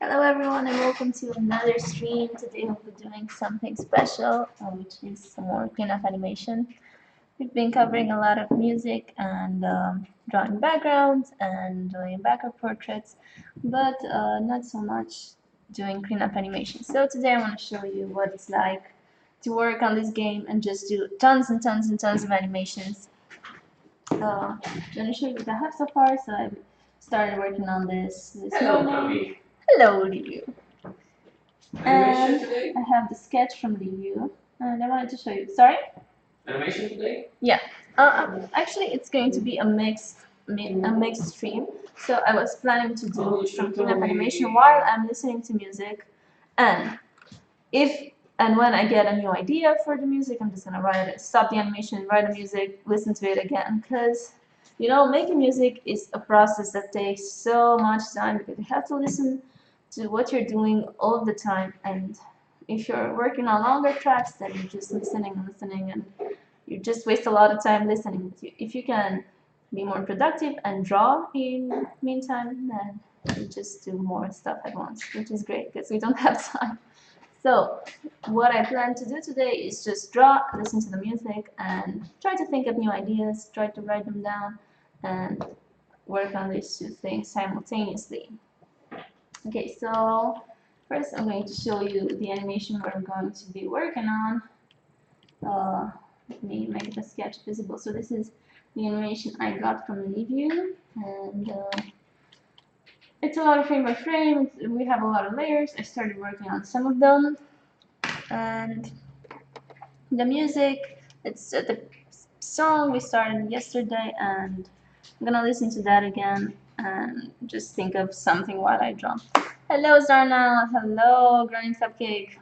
Hello everyone and welcome to another stream. Today we'll be doing something special, which is some more cleanup animation. We've been covering a lot of music and drawing backgrounds and doing background portraits, but not so much doing cleanup animation. So today I want to show you what it's like to work on this game and just do tons and tons and tons of animations. I'm going to show you what I have so far. So I started working on this morning. Hello, Liu. And I have the sketch from Liu, and I wanted to show you. Sorry? Animation today? Yeah. Actually, it's going to be a mixed stream. So I was planning to do some cleanup animation while I'm listening to music, and if and when I get a new idea for the music, I'm just gonna write it, stop the animation, write the music, listen to it again, because making music is a process that takes so much time because you have to listen to what you're doing all the time, and if you're working on longer tracks, then you're just listening and listening, and you just waste a lot of time listening. If you can be more productive and draw in meantime, then you just do more stuff at once, which is great because we don't have time. So what I plan to do today is just draw, listen to the music, and try to think of new ideas, try to write them down, and work on these two things simultaneously. Okay, so first I'm going to show you the animation we're going to be working on. Let me make the sketch visible. So this is the animation I got from Review, and it's a lot of frame by frame. We have a lot of layers. I started working on some of them, and the music, it's the song we started yesterday, and I'm gonna listen to that again and just think of something while I draw. Hello Zarna, hello Granny Cupcake.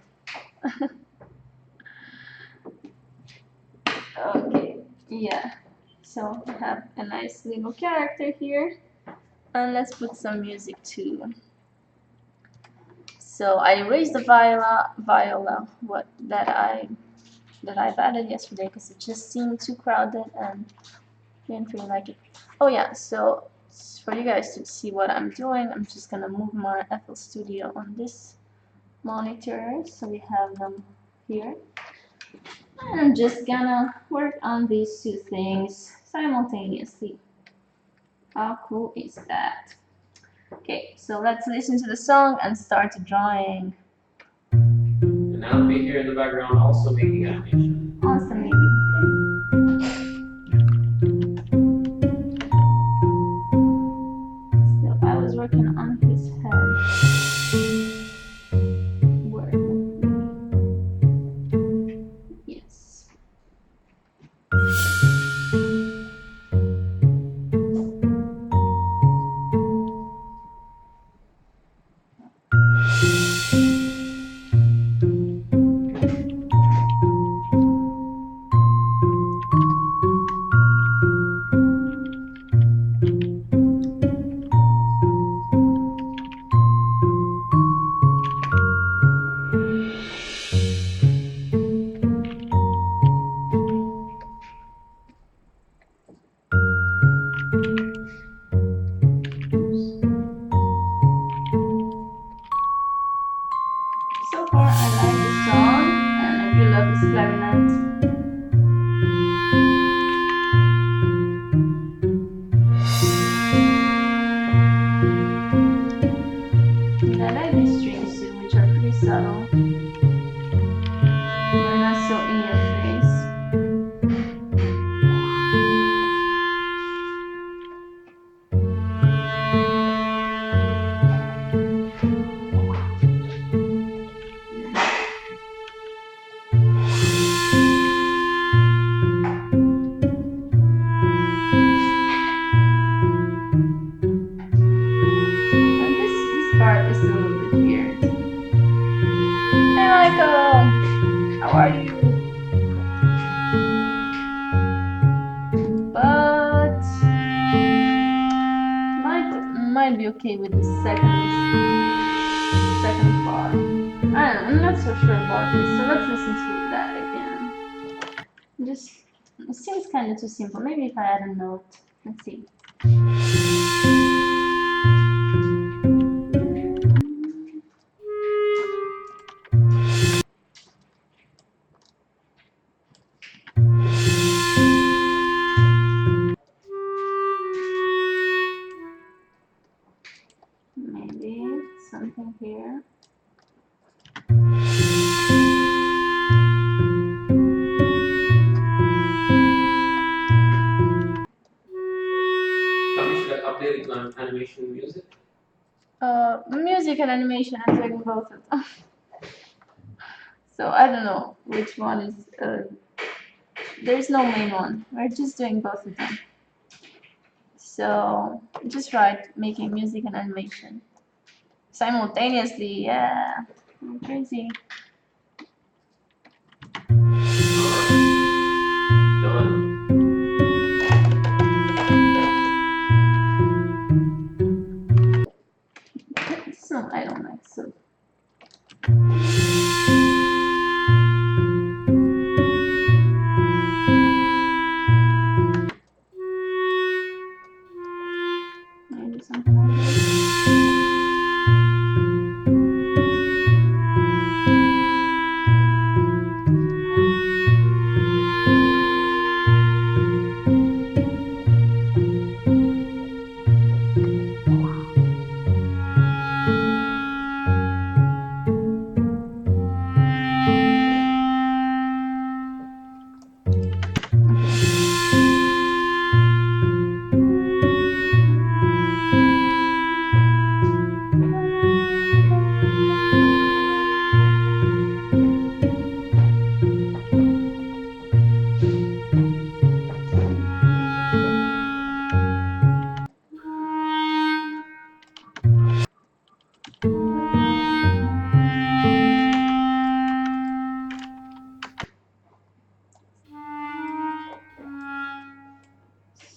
Okay, yeah, so I have a nice little character here, and let's put some music too. So I erased the viola what that I've added yesterday because it just seemed too crowded and didn't feel like it. Oh yeah, so for you guys to see what I'm doing, I'm just gonna move my FL Studio on this monitor so we have them here. And I'm just gonna work on these two things simultaneously. How cool is that? Okay, so let's listen to the song and start drawing. And I'll be here in the background also making animation. Awesome, maybe. So I was working on his head. Where? Yes. So far, I like the song, and I do love this clarinet. And I like these strings too, which are pretty subtle. They're not so in your face. And this part is a little bit weird. Hey Michael! How are you? But might be okay with the second part. I don't know, I'm not so sure about this, so let's listen to that again. Just it seems kind of too simple. Maybe if I add a note. Let's see. something here. But you should have updated to animation and music. Music and animation, I'm doing both of them. So I don't know which one is. There's no main one. We're just doing both of them. So just write making music and animation simultaneously. Yeah, I'm crazy. So I don't like so. Maybe something like this.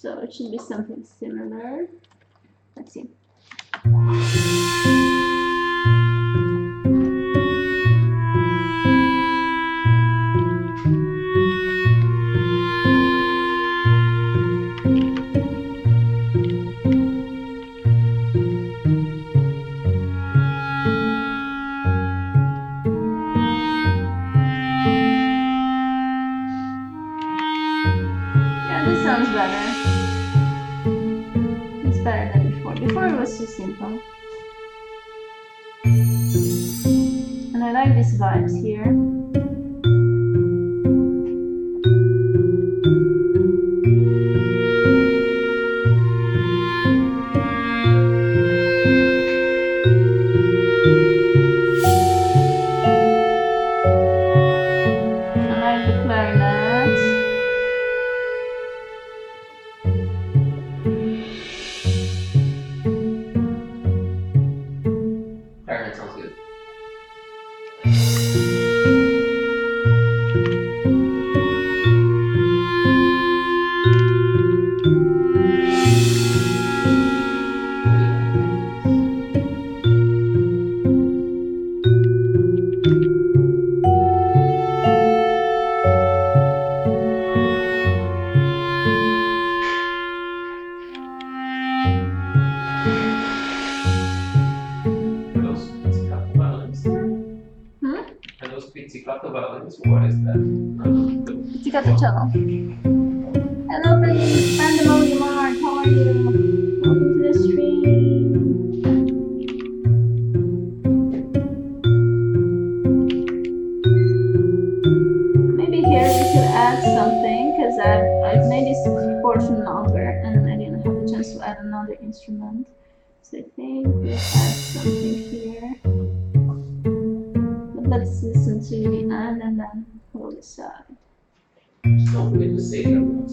So it should be something similar. Let's see. Yeah, this sounds better. It's better than before. Before it was too simple. And I like these vibes here. I like the clarinet. Clarinet sounds good. Are those pizzicato violins? Are those pizzicato violins? What is that? Pizzicato cello. Hello, Pandemonium Art. How are you? Welcome to the stream. Maybe here we could add something because I've made this portion longer and I didn't have the chance to add another instrument. So I think we'll add something here. But let's listen to the end and then we'll decide. Don't forget to save it.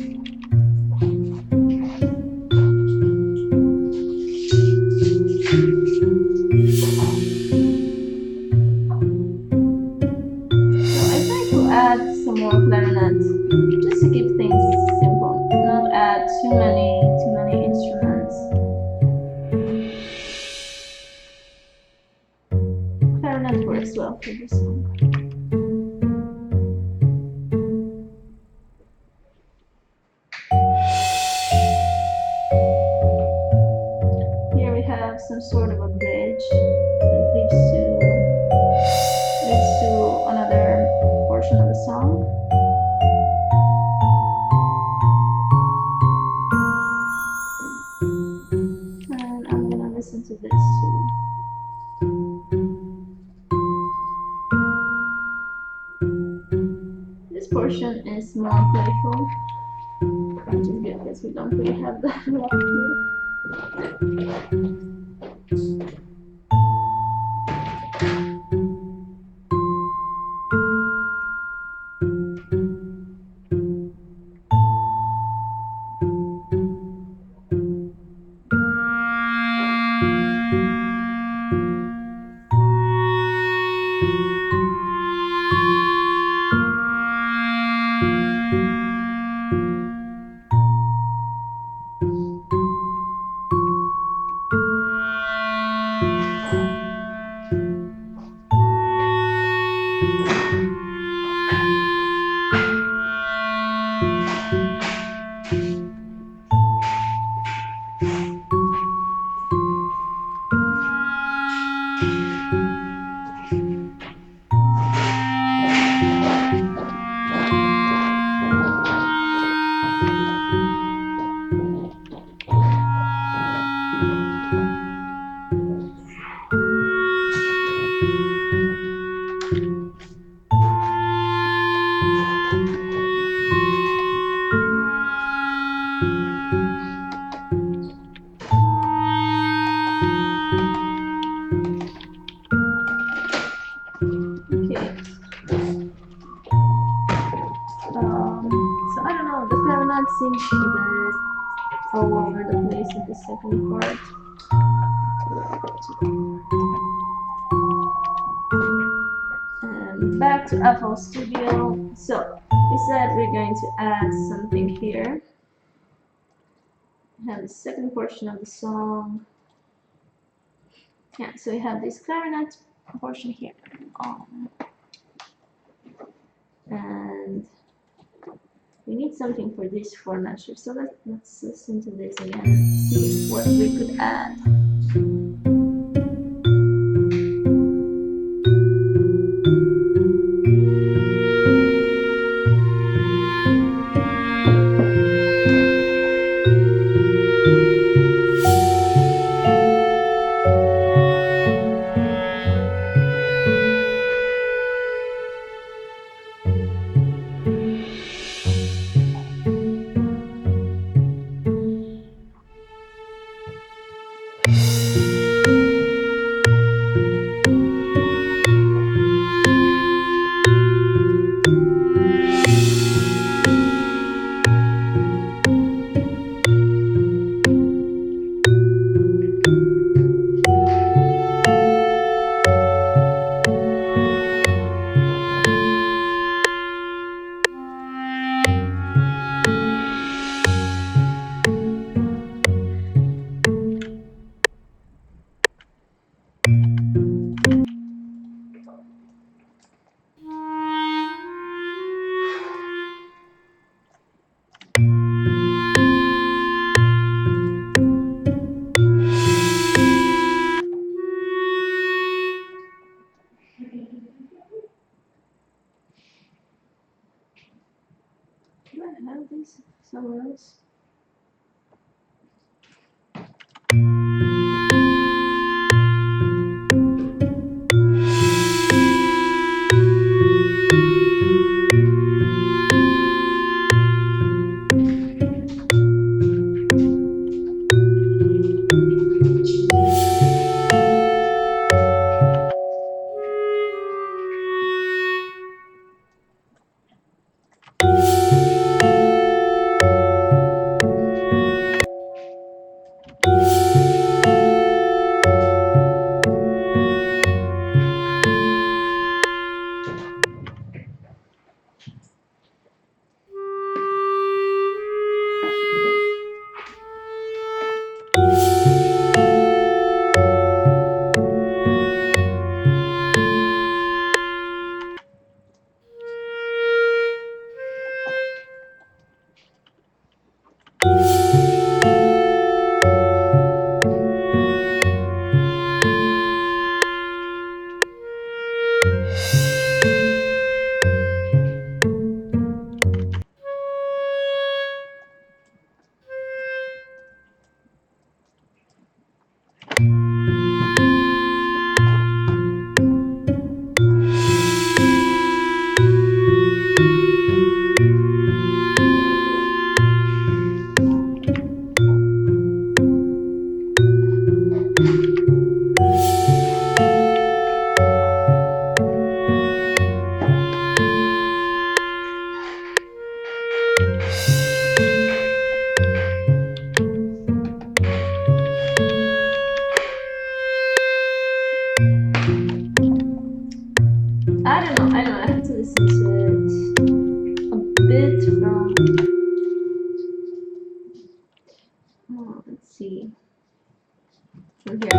So I try to add some more clarinet just to keep things simple, not add too many instruments. Clarinet works well for this song. Here we have some sort of a bridge that leads to another portion of the song. And I'm gonna listen to this too. portion is more playful, which is good because we don't really have that left here. Okay. So I don't know, the clarinet seems a bit all over the place in the second part. And back to FL Studio. So we said we're going to add something here. We have the second portion of the song. Yeah, so we have this clarinet portion here. And we need something for this four measure. So let's listen to this again and see what we could add. Do I have this somewhere else? I don't know. I don't know. I have to listen to it a bit from. Oh, let's see. From here.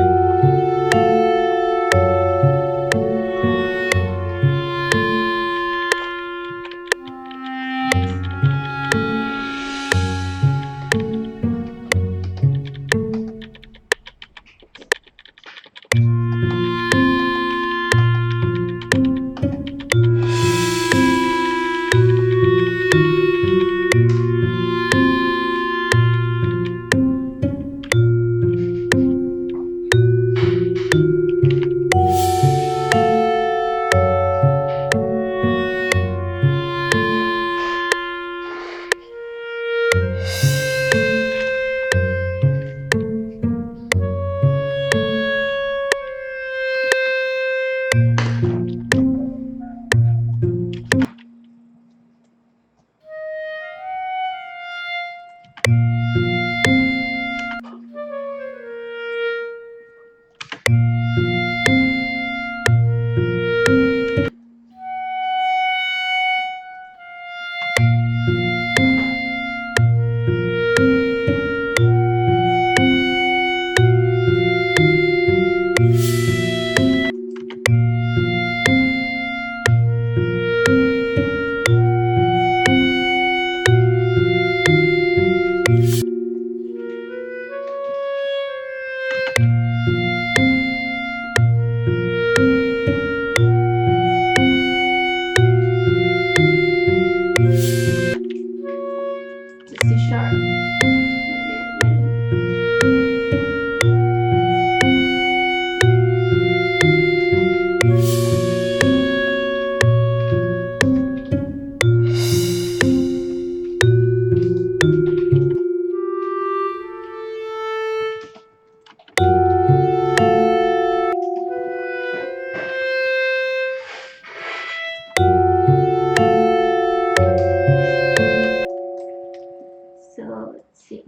The C sharp. So let's see.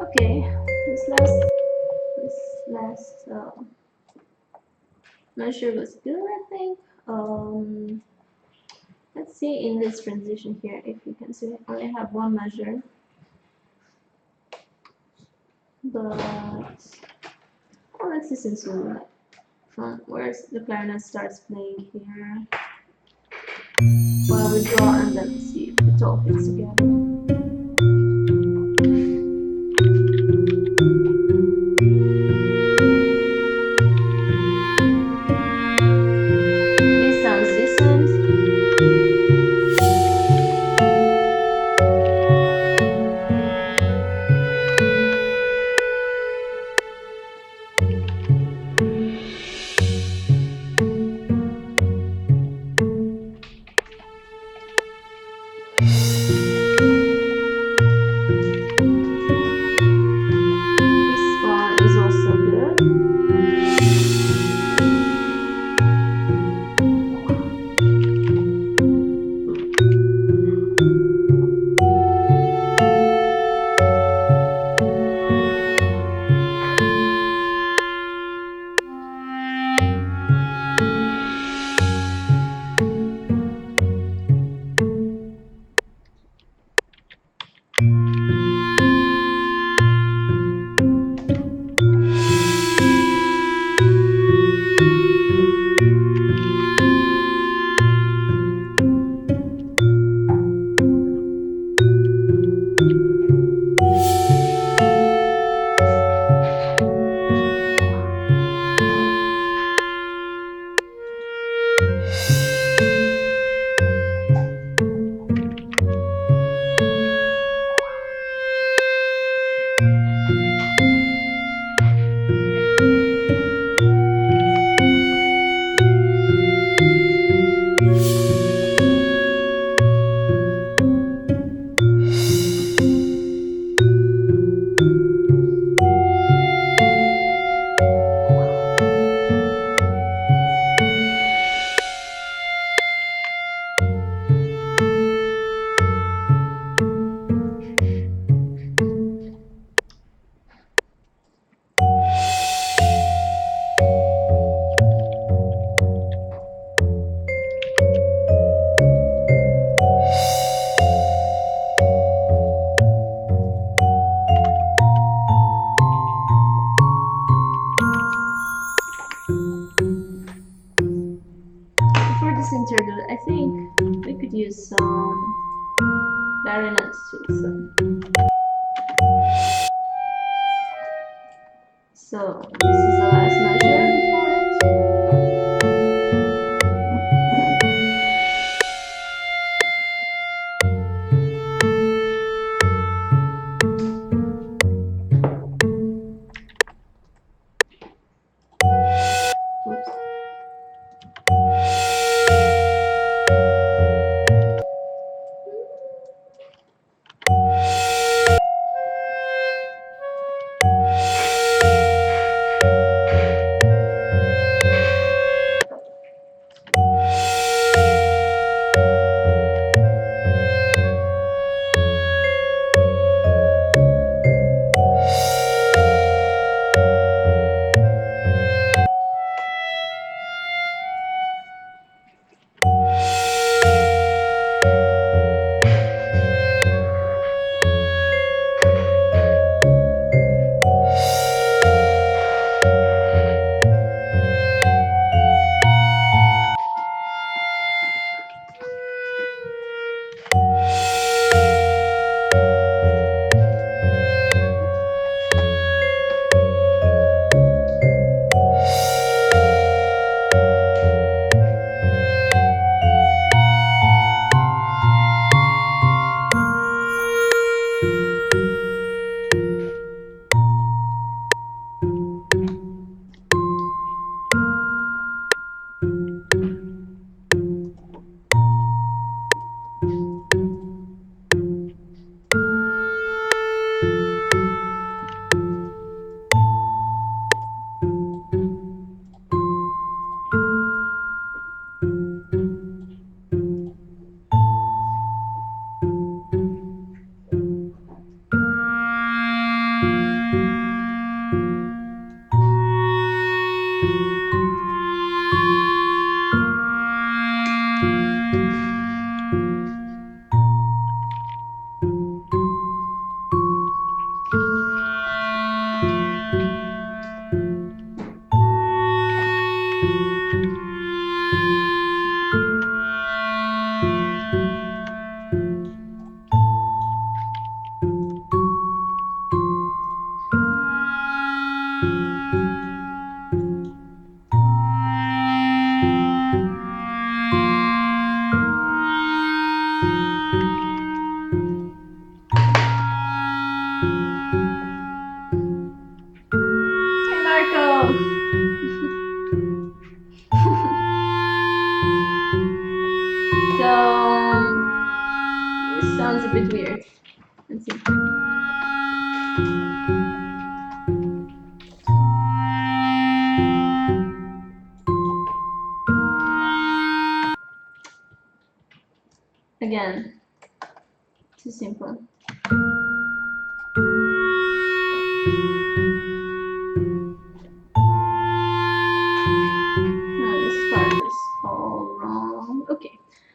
Okay, this last measure was good, I think. Let's see in this transition here if you can see I only have one measure, but let's listen to like from where the clarinet starts playing here while we draw and then see if it all fits together. These sounds. This one is also good. For this interlude, I think we could use some clarinets too. So this is the last measure before it. Oops. This sounds a bit weird. Let's see. Again, too simple. No, this part is all wrong. Okay,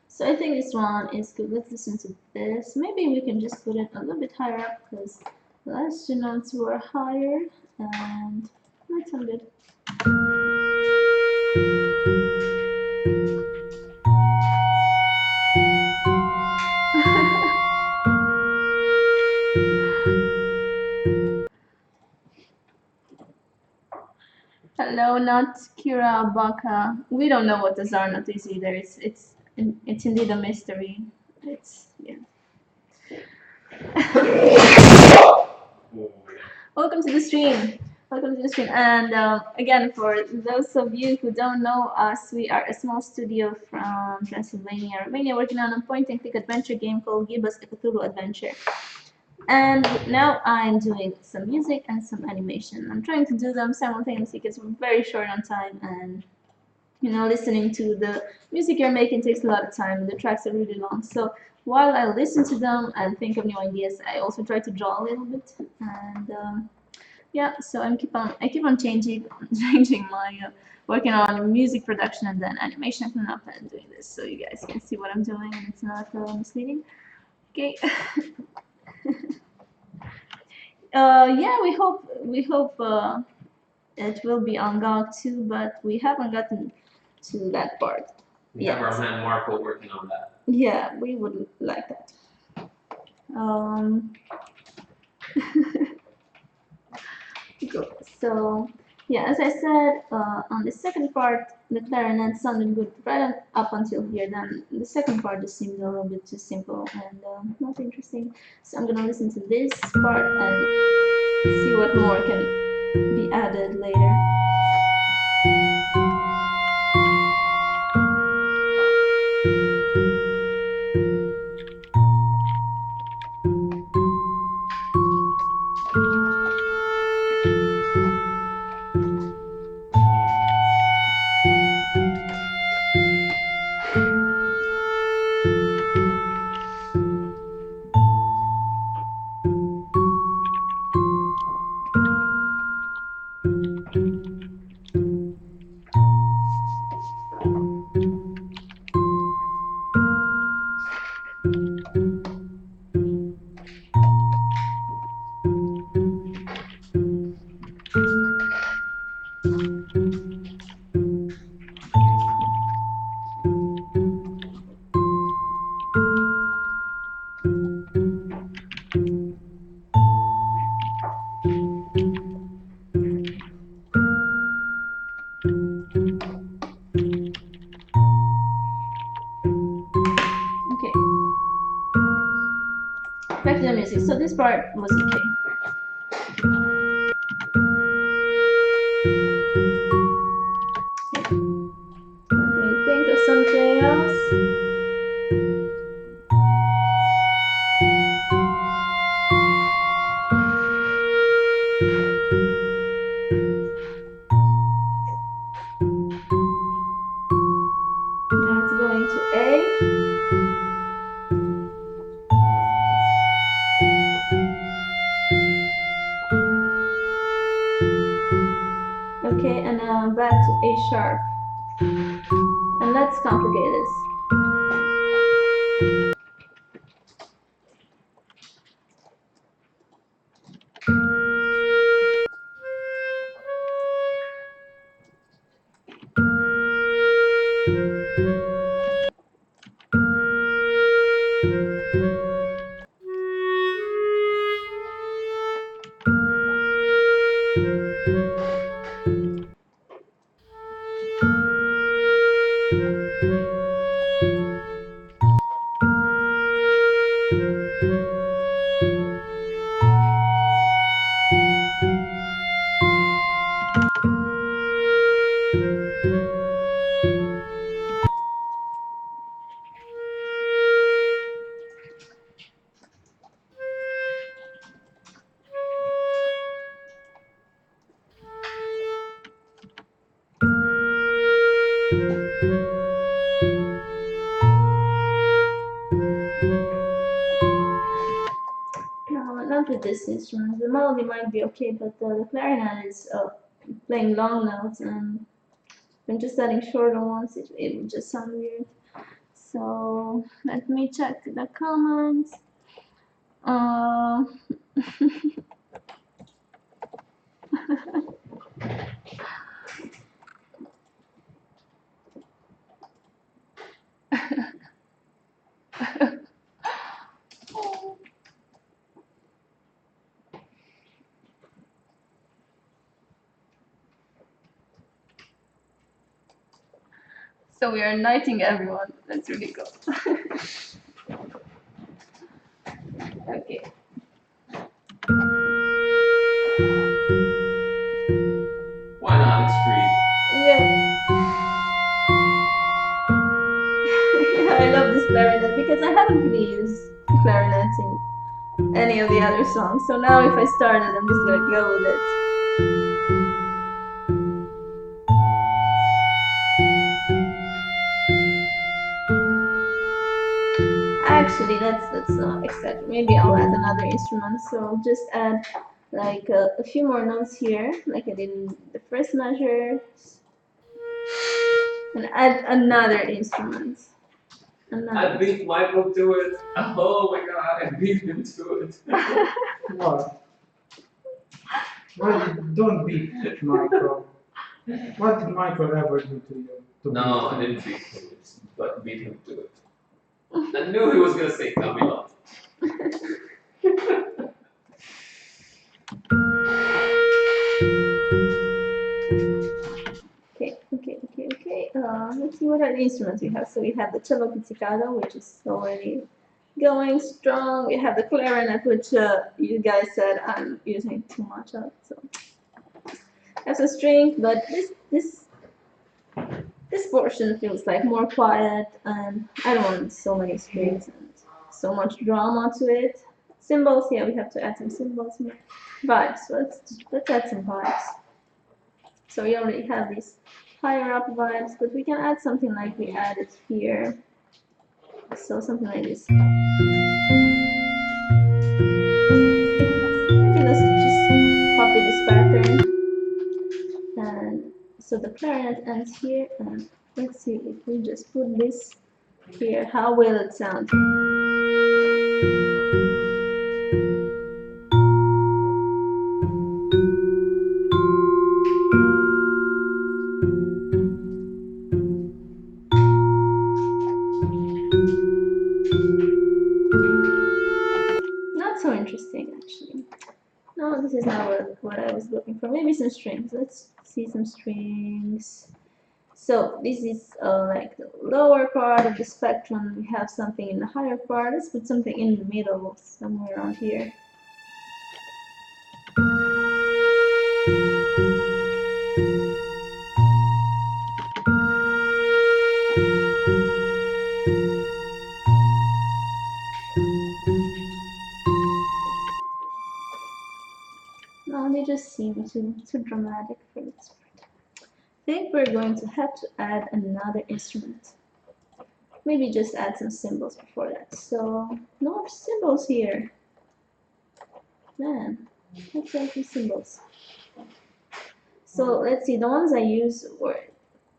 so I think this one is good. Let's listen to this. Maybe we can just put it a little bit higher up because the last two notes were higher and that's sound good. Hello, not Kira Baka. We don't know what the Zarnat is either. It's indeed a mystery. It's yeah. Welcome to the stream. Welcome to the stream. And again, for those of you who don't know us, we are a small studio from Transylvania, Romania, working on a point-and-click adventure game called Give Us a Cthulhu Adventure. And now I'm doing some music and some animation. I'm trying to do them simultaneously because we're very short on time, and listening to the music you're making takes a lot of time. The tracks are really long. So while I listen to them and think of new ideas, I also try to draw a little bit. And yeah, so I keep on changing changing my working on music production and then animation cleanup and doing this so you guys can see what I'm doing and it's not misleading. Okay. Yeah, we hope it will be on GOG too, but we haven't gotten to that part. We have our man Marco working on that. Yeah, we would like that. Good. So yeah, as I said, on the second part, the clarinet sounded good right up until here. Then the second part just seemed a little bit too simple and not interesting. So I'm gonna listen to this part and see what more can be added later. Okay. Back to the music. So this part was okay. Let me think of something else. Now it's going to A. Okay, and now back to A sharp. And let's complicate this. not with this instrument. The melody might be okay, but the clarinet is playing long notes, and when just adding shorter ones, it would just sound weird. So let me check the comments. Uh, so we are uniting everyone. That's really cool. Okay. Why not? It's free. Yeah. I love this clarinet because I haven't really used clarinet in any of the other songs. So now if I start it, I'm just gonna go with it. Actually, that's not exactly. Maybe I'll add another instrument. So I'll just add like a few more notes here, like I did in the first measure, and add another instrument. I beat Michael to it. Oh my god, I beat him to it. What? Why don't beat Michael? What did Michael ever do to you? No, I didn't beat him, but beat him to it. I knew he was gonna say Camila. Okay. Let's see what other instruments we have. So we have the cello pizzicato, which is already going strong. We have the clarinet, which you guys said I'm using too much of. So that's a string, but this portion feels like more quiet, and I don't want so many strings and so much drama to it. Cymbals, yeah, we have to add some cymbals. Vibes, let's add some vibes. So we already have these higher up vibes, but we can add something like we added here. So something like this. Maybe let's just copy this pattern. And so the clarinet ends here, and let's see if we just put this here, how will it sound? Not so interesting, actually. No, this is not what I was looking for. Maybe some strings. Let's see some strings. So this is like the lower part of the spectrum. We have something in the higher part. Let's put something in the middle, somewhere around here. No, they just seem too dramatic for this part. I think we're going to have to add another instrument. Maybe just add some cymbals before that. So no cymbals here. Man, let's add some cymbals. So let's see, the ones I use were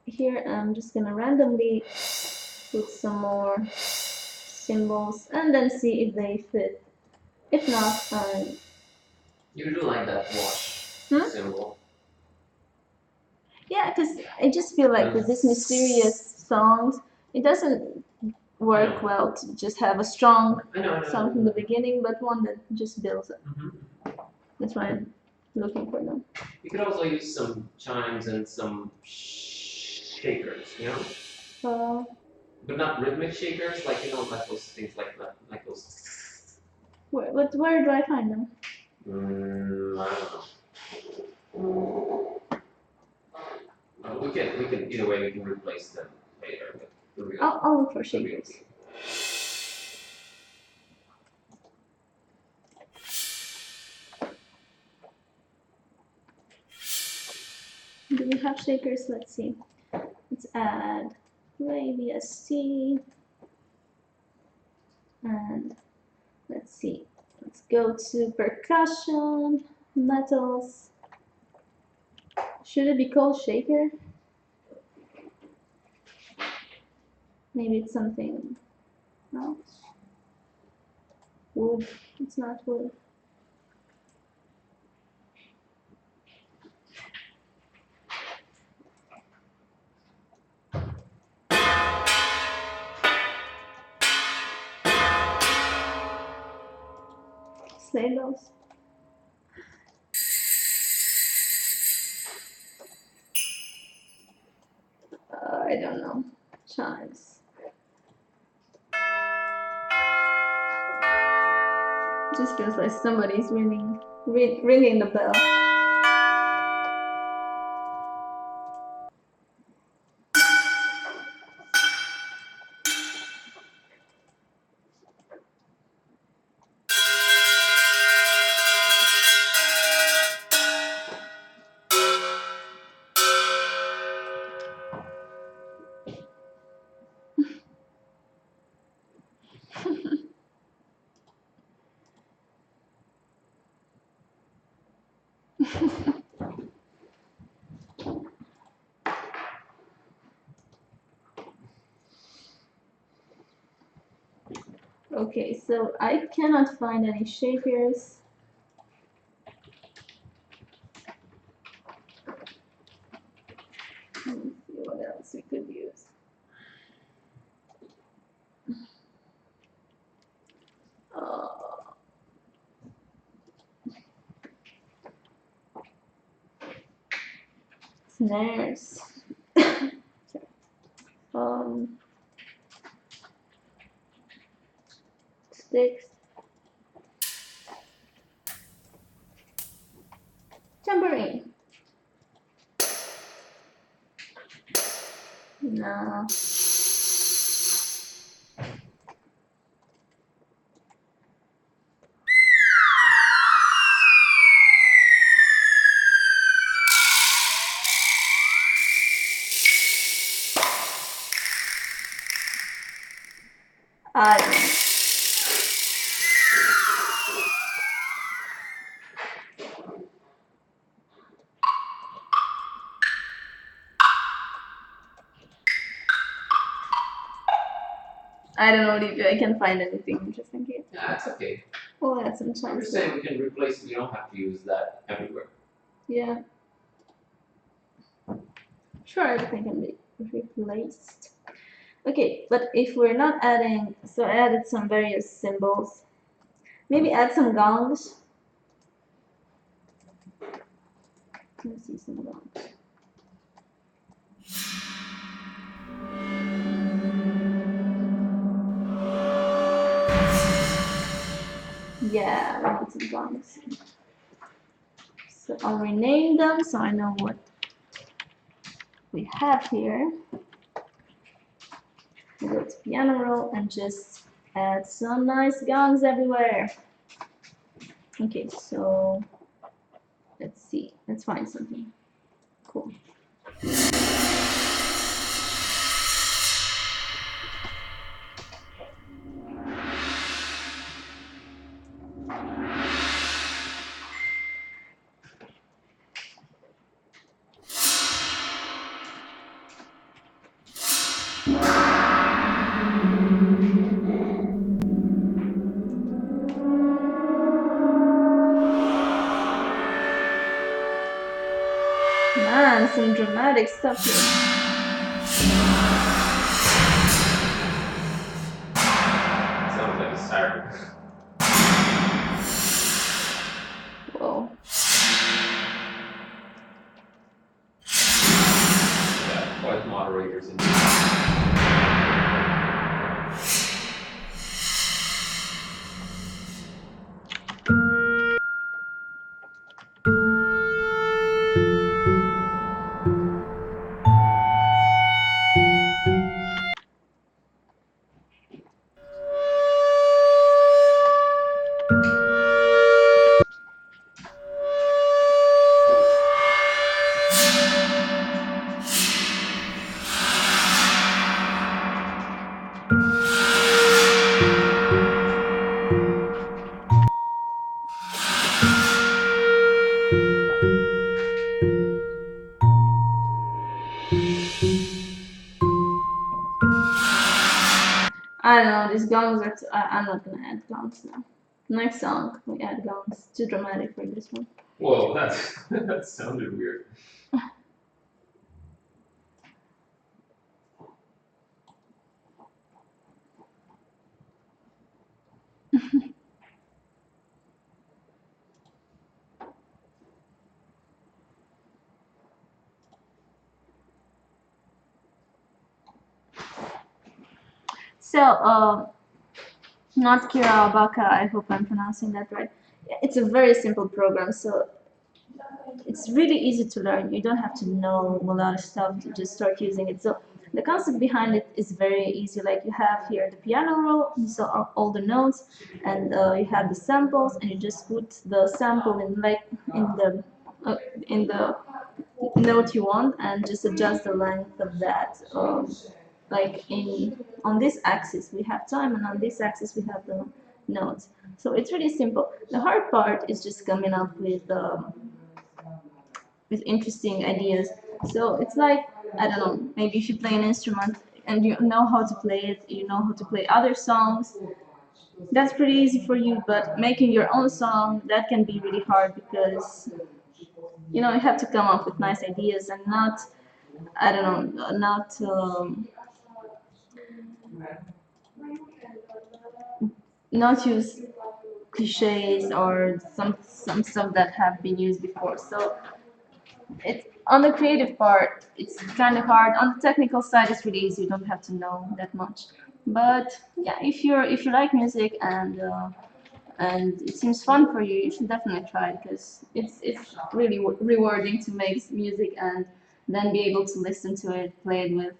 here. I'm just gonna randomly put some more cymbals and then see if they fit. If not, You do like that wash symbol. yeah, because I just feel like with these mysterious songs, it doesn't work well to just have a strong song from the beginning, but one that just builds up. That's why I'm looking for them. You could also use some chimes and some shakers, you know? But not rhythmic shakers, like, you know, like those things like that, like those. Where do I find them? I don't know. We can either way we can replace them later. But I'll look for shakers. Do we have shakers? Let's see. Let's add maybe a C. And let's see. Let's go to percussion, metals. Should it be called shaker? Maybe it's something else. Wood. It's not wood. Sleigh bells. I don't know. Chimes. Just feels like somebody's ringing the bell. Okay, so I cannot find any shakers. Let's see what else we could use. Snares. Sticks. Tambourine. No. I don't know. I don't know if I can find anything interesting here. Yeah, that's okay. We'll add some I'm chimes. just saying we can replace it. You don't have to use that everywhere. Yeah. Sure, everything can be replaced. Okay, but if we're not adding, so I added some various symbols. Maybe add some gongs. Let's see some gongs. Yeah, we need some gongs. So I'll rename them so I know what we have here. We go to piano roll and just add some nice gongs everywhere. Okay, so let's see. Let's find something cool. Man, some dramatic stuff here. Sounds like a siren. Whoa. Yeah, quite moderators in these gongs are. I'm not gonna add gongs now. Next song, we add gongs. Too dramatic for this one. Whoa, that sounded weird. So, not Kira Baka, I hope I'm pronouncing that right. It's a very simple program, so it's really easy to learn. You don't have to know a lot of stuff to just start using it. So the concept behind it is very easy. Like you have here the piano roll, so all the notes, and you have the samples, and you just put the sample in like uh, in the note you want, and just adjust the length of that. Like in on this axis we have time, and on this axis we have the notes. So it's really simple. The hard part is just coming up with interesting ideas. So it's like, I don't know, maybe if you play an instrument and you know how to play it, you know how to play other songs, that's pretty easy for you. But making your own song, that can be really hard because you know you have to come up with nice ideas and not, I don't know, not use cliches or some stuff that have been used before. So it's on the creative part, it's kind of hard. On the technical side, it's really easy. You don't have to know that much. But yeah, if you like music and it seems fun for you, you should definitely try it because it's really rewarding to make music and then be able to listen to it, play it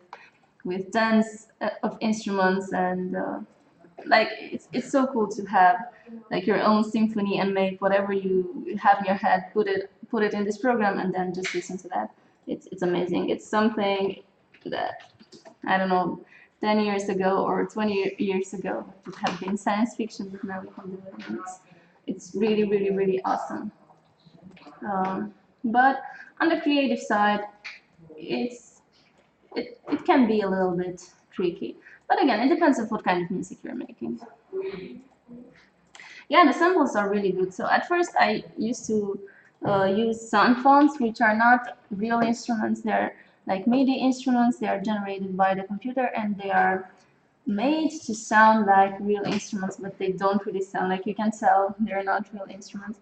with tons of instruments and like it's so cool to have like your own symphony and make whatever you have in your head, put it in this program and then just listen to that. It's amazing. It's something that, I don't know, 10 years ago or 20 years ago would have been science fiction, but now we can do it. And it's really, really, really awesome. But on the creative side, it can be a little bit tricky. But again, it depends on what kind of music you're making. Yeah, the samples are really good. So at first I used to use sound fonts, which are not real instruments. They're like MIDI instruments. They are generated by the computer and they are made to sound like real instruments, but they don't really sound like, you can tell they're not real instruments.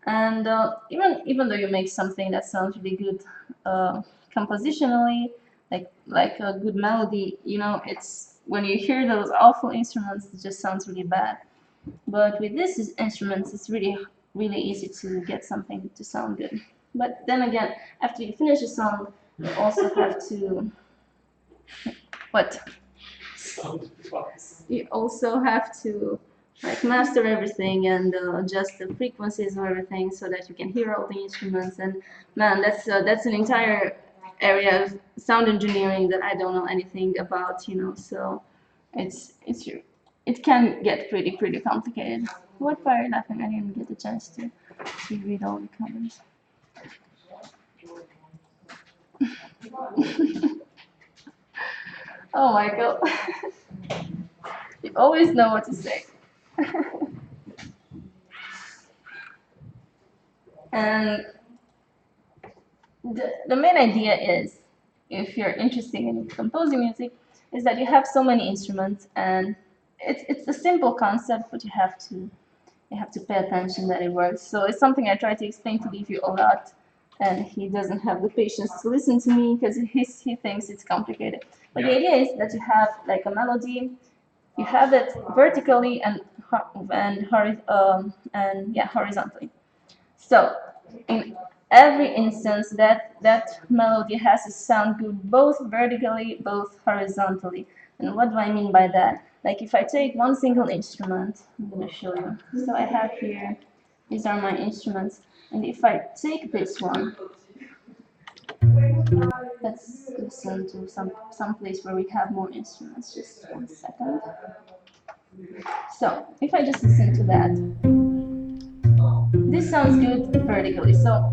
And even though you make something that sounds really good compositionally, like a good melody, you know, it's when you hear those awful instruments, it just sounds really bad. But with these instruments, it's really easy to get something to sound good. But then again, after you finish a song, you also have to what? Sound drops. You also have to like master everything and adjust the frequencies of everything so that you can hear all the instruments. And man, that's an entire area of sound engineering that I don't know anything about, you know. So it's it can get pretty complicated. What were you laughing? I didn't get the chance to read all the comments. Oh, Michael, you always know what to say. And the main idea is, if you're interested in composing music, is that you have so many instruments and it's a simple concept, but you have to pay attention that it works. So it's something I try to explain to Liviu a lot, and he doesn't have the patience to listen to me because he thinks it's complicated. But the idea is that you have like a melody, you have it vertically and yeah, horizontally. So in every instance, that melody has to sound good both vertically, both horizontally. And what do I mean by that? Like if I take one single instrument, I'm going to show you. So I have here, these are my instruments. And if I take this one, let's listen to some place where we have more instruments. Just 1 second. So if I just listen to that, this sounds good vertically. So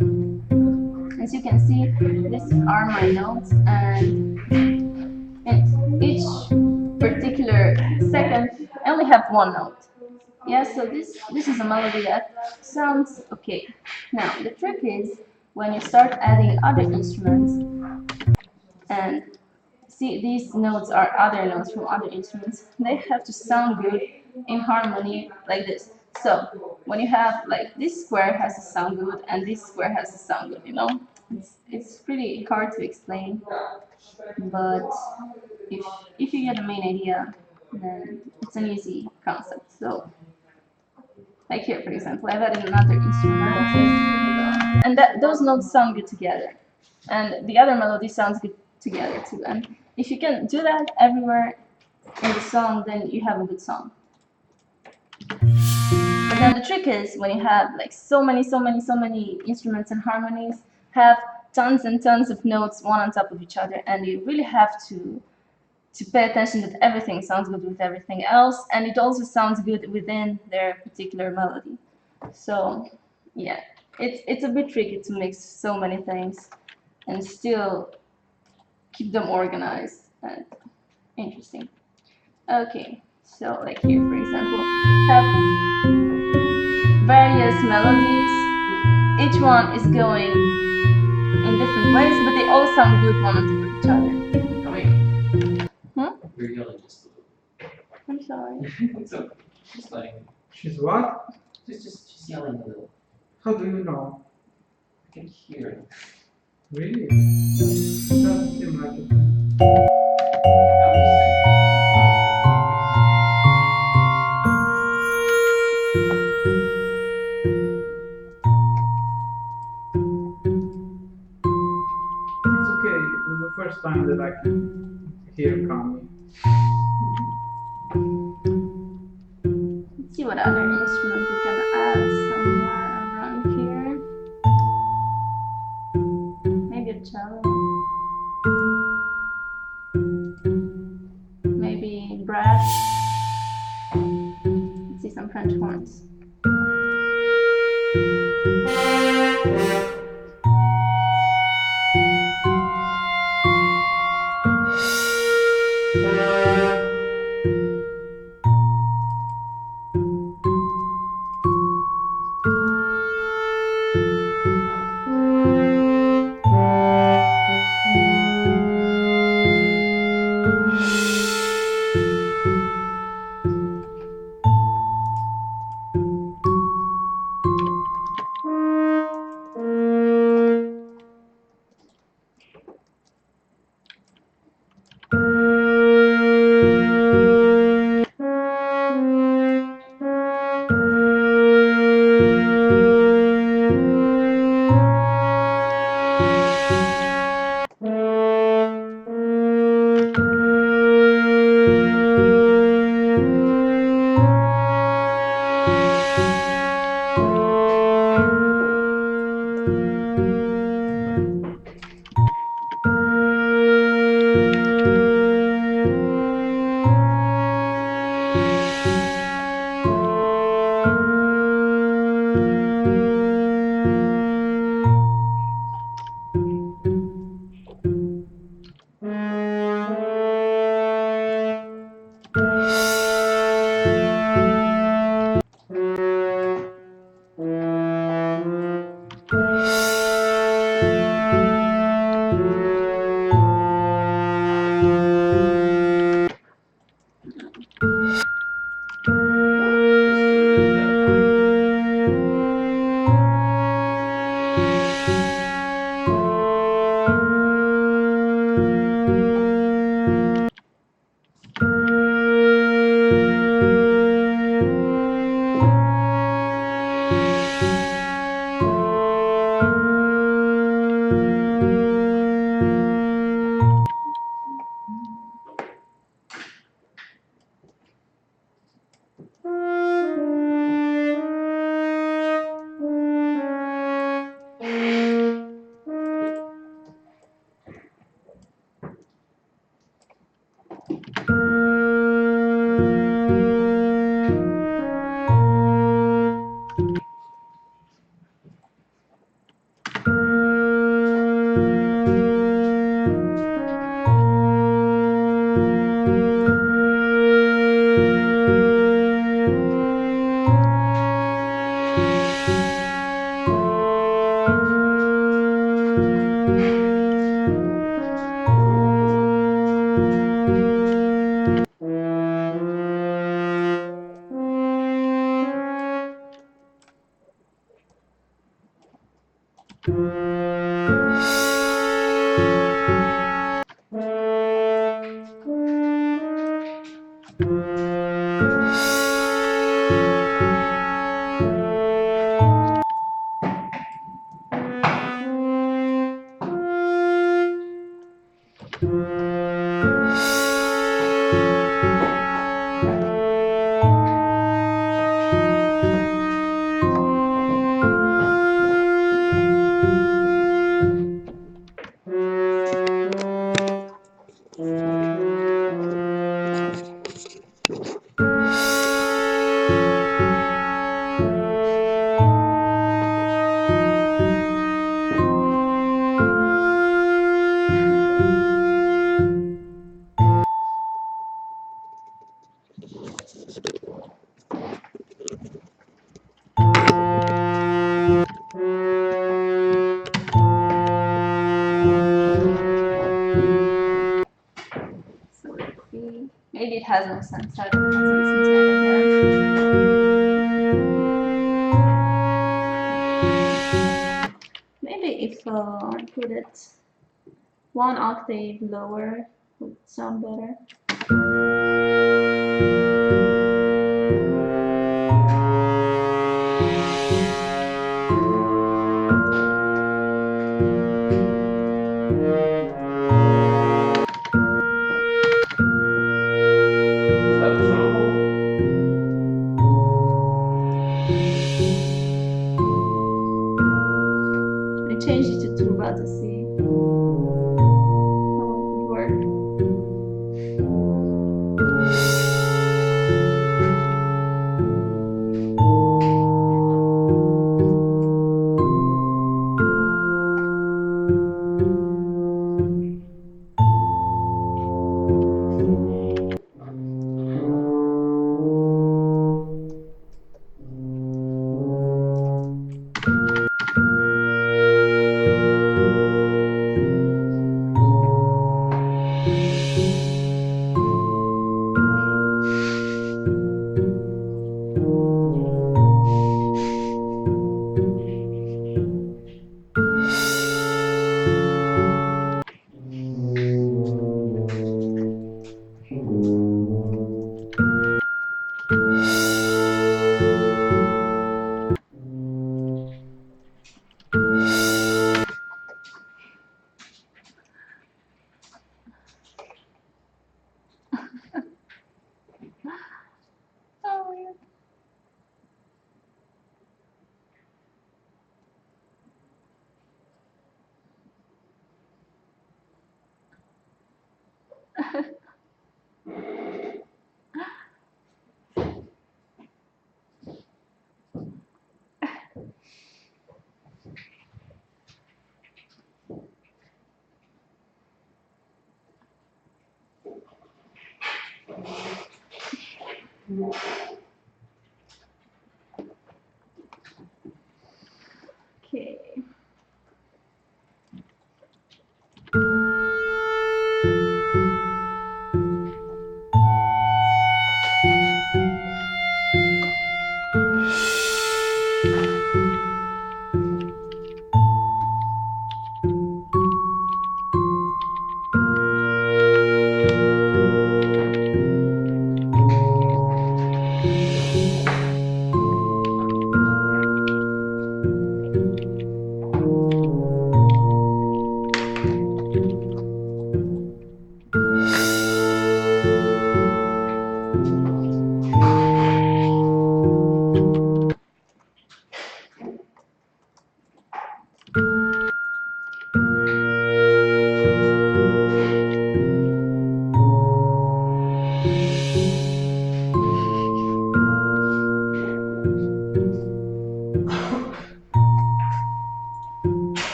as you can see, these are my notes, and in each particular second I only have one note. Yeah, so this is a melody that sounds okay. Now the trick is when you start adding other instruments, and see these notes are other notes from other instruments, they have to sound good in harmony like this. So when you have like this square has to sound good and this square has to sound good, you know? It's pretty hard to explain, but if if you get the main idea, then it's an easy concept. So like here, for example, I've added another instrument, and those notes sound good together, and the other melody sounds good together too. And if you can do that everywhere in the song, then you have a good song. But then the trick is when you have like so many instruments and harmonies, have tons and tons of notes one on top of each other, and you really have to pay attention that everything sounds good with everything else, and it also sounds good within their particular melody. So yeah, it's a bit tricky to mix so many things and still keep them organized and interesting. Okay, so like here, for example, have various melodies. Each one is going in different ways, but they all sound good one on top of each other. Come here. Hmm? You're yelling just a little. I'm sorry. It's okay. Just like She's what? just yelling a little. How do you know? I can hear it. Really? It doesn't seem like it. I was It's okay. It's the first time that I can hear Kami. Let's see what other instrument we can add somewhere around here. Maybe a cello. Maybe brass. Let's see some French horns. So let's see. Maybe it has no sense. I don't have to listen to it again. Maybe if I put it one octave lower would sound better. Is that a trombone? I changed it to tuba to see how it would work. Oh, weird. Okay.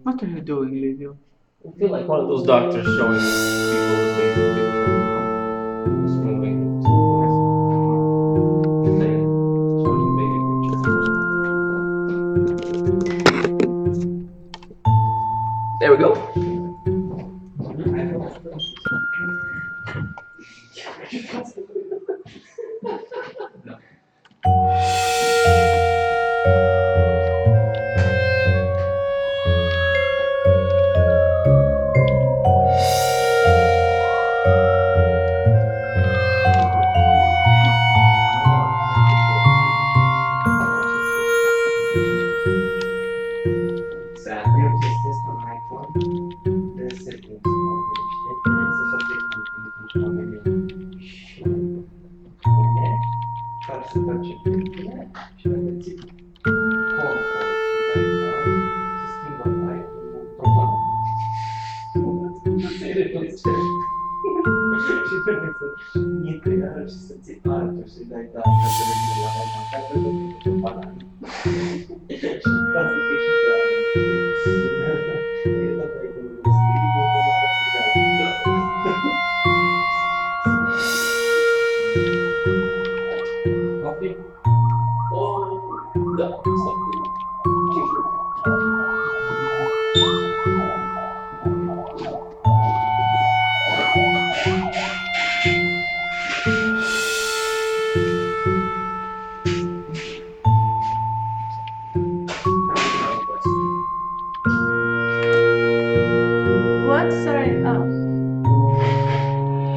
What are you doing, Livio? I feel like one of those doctors showing people the basic picture, you know? Just moving. What? Sorry. Oh.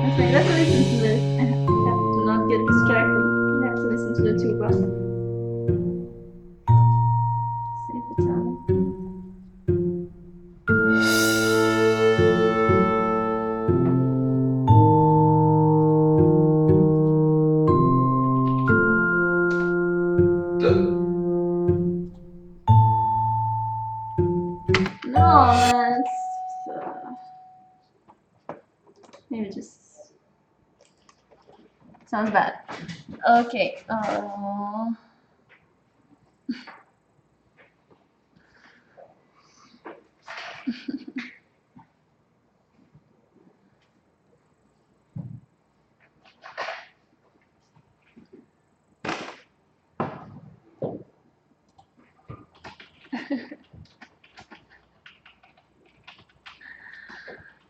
That's fine. Let's listen to this. I have to not get distracted. I have to listen to the tuba. See if it's on. No, man. Maybe just sounds bad. Okay.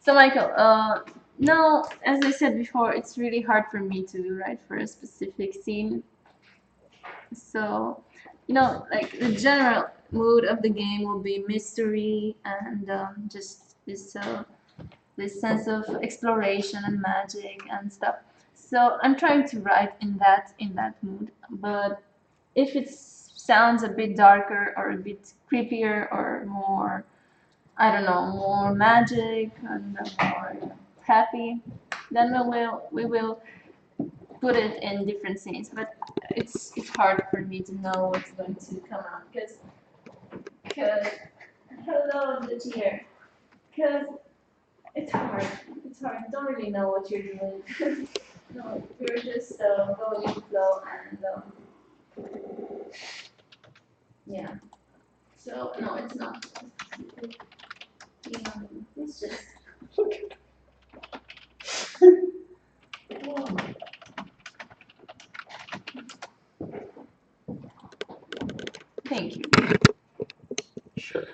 So Michael, now as I said before, it's really hard for me to write for a specific scene. So, like the general mood of the game will be mystery and just this sense of exploration and magic and stuff. So I'm trying to write in that mood. But if it sounds a bit darker or a bit creepier or more, I don't know, more magic and more happy, then we will put it in different scenes. But it's hard for me to know what's going to come out because hello the cheater because it's hard. It's hard. You don't really know what you're doing. No, you're just going with the flow and yeah. So no, it's not. It's just. Whoa. Thank you. Sure.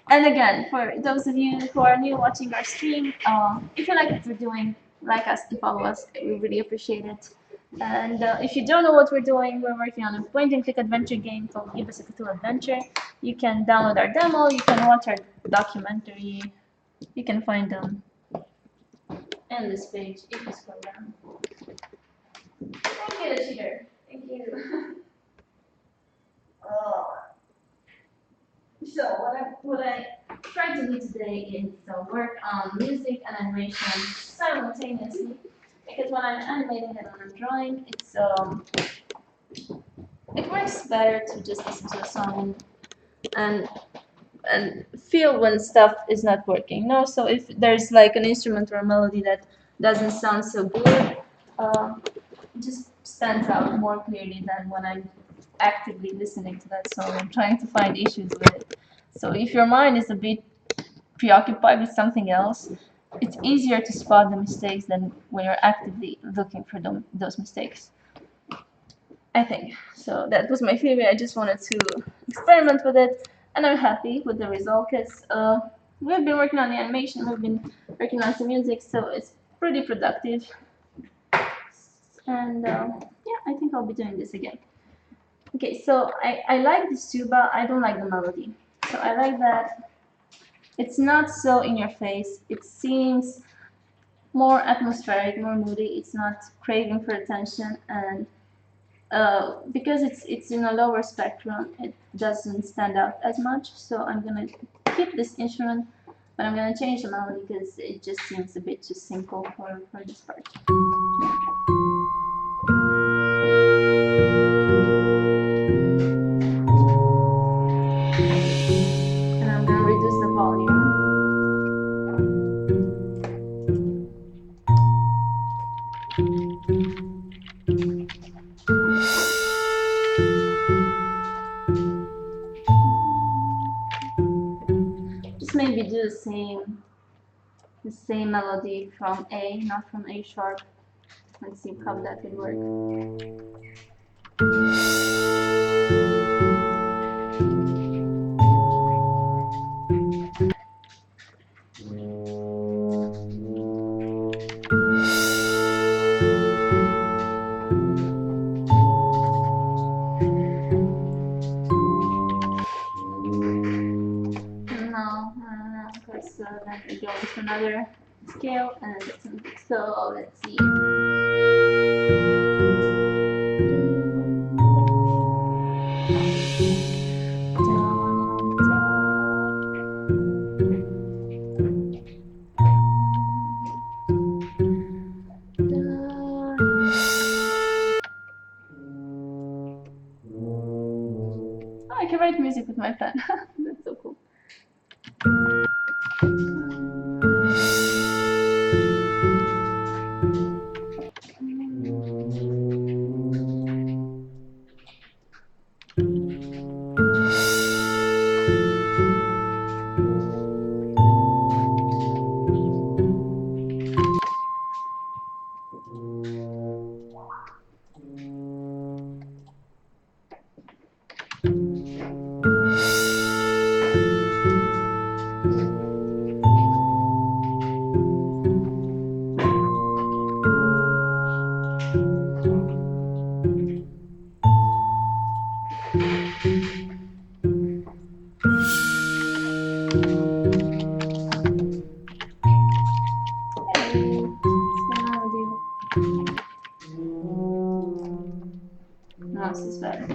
And again, for those of you who are new watching our stream, if you like what we're doing, like us and follow us. We really appreciate it. And if you don't know what we're doing, we're working on a point-and-click adventure game called Give Us a Cthulhu Adventure. You can download our demo. You can watch our documentary. You can find them in this page if you scroll down. Thank you, the cheater. Thank you. Oh. So what I tried to do today is work on music and animation simultaneously, because when I'm animating and when I'm drawing, it works better to just listen to a song and feel when stuff is not working. No, so if there's like an instrument or a melody that doesn't sound so good, it just stands out more clearly than when I'm actively listening to that song and trying to find issues with it. So if your mind is a bit preoccupied with something else, it's easier to spot the mistakes than when you're actively looking for those mistakes. I think. So that was my theory. I just wanted to experiment with it, and I'm happy with the result because we've been working on the animation, we've been working on some music, so pretty productive. And yeah, I think I'll be doing this again. Okay, so I like this too, but I don't like the melody. So I like that it's not so in your face. It seems more atmospheric, more moody. It's not craving for attention, and because it's in a lower spectrum, it doesn't stand out as much. So I'm gonna keep this instrument, but I'm gonna change the melody because it just seems a bit too simple for this part. And I'm gonna reduce the volume. Just maybe do the same melody from A, not from A sharp. Let's see how that would work. No, because then we go into another scale and so let's see. Oh, I can write music with my pen. That's so cool. No, this is better.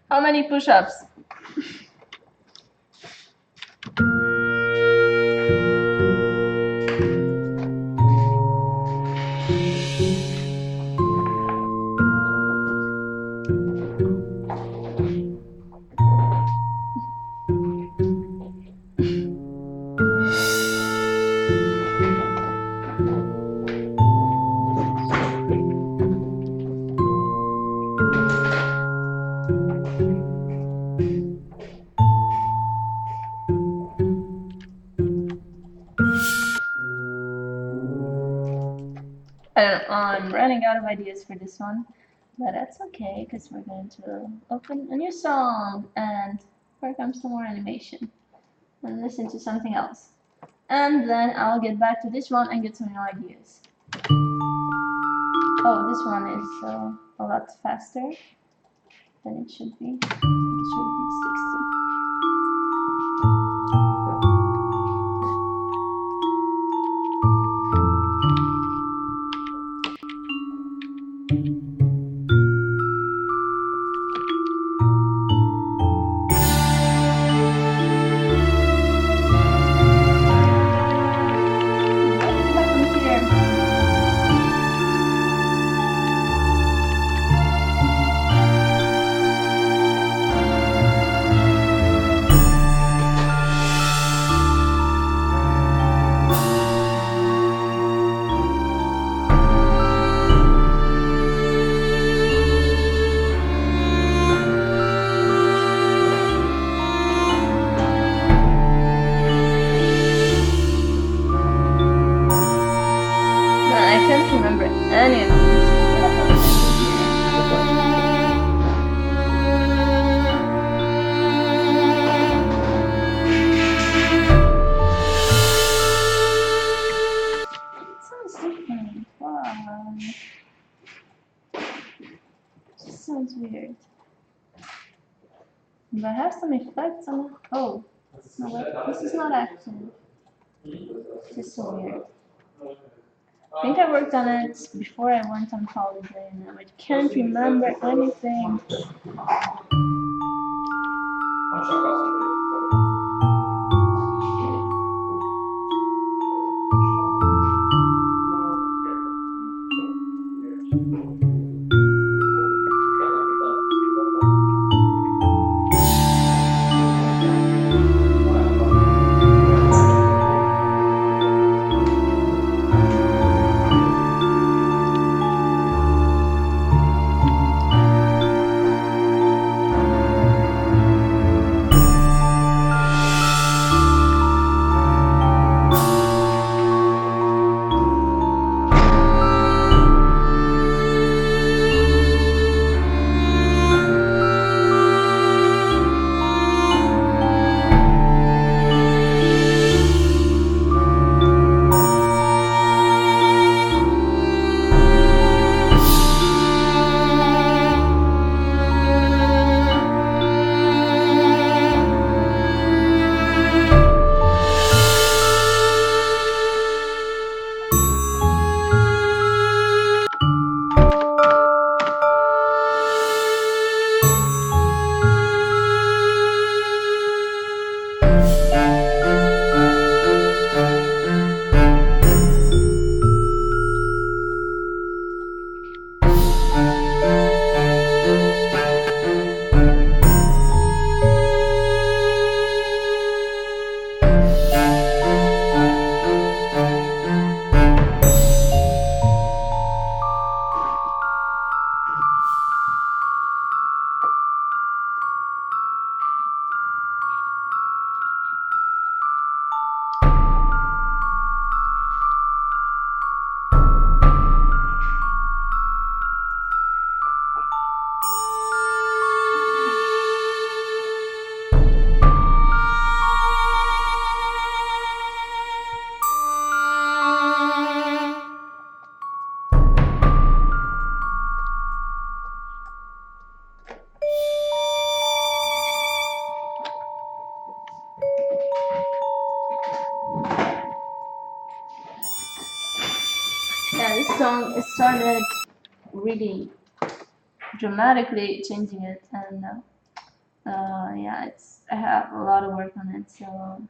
How many push-ups? I don't know, I'm running out of ideas for this one, but that's okay because we're going to open a new song and here comes some more animation. and listen to something else. And then I'll get back to this one and get some new ideas. Oh, this one is a lot faster than it should be. It should be 60. I can't remember any of these. It sounds different. Wow. It just sounds weird. Do I have some effects on it? Oh, no, wait, this is not active. This is so weird. I think I worked on it before I went on holiday and I can't remember anything. Yeah, this song it started really dramatically changing it, and yeah, I have a lot of work on it, so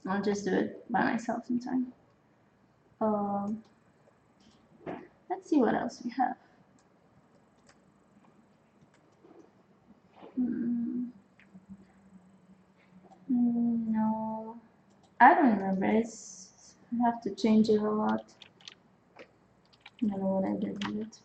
I'll just do it by myself sometime. Um, let's see what else we have. No, I don't remember. I have to change it a lot. I don't know what I did with it.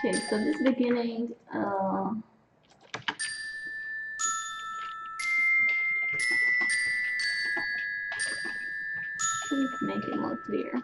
Okay, so this beginning, should make it more clear.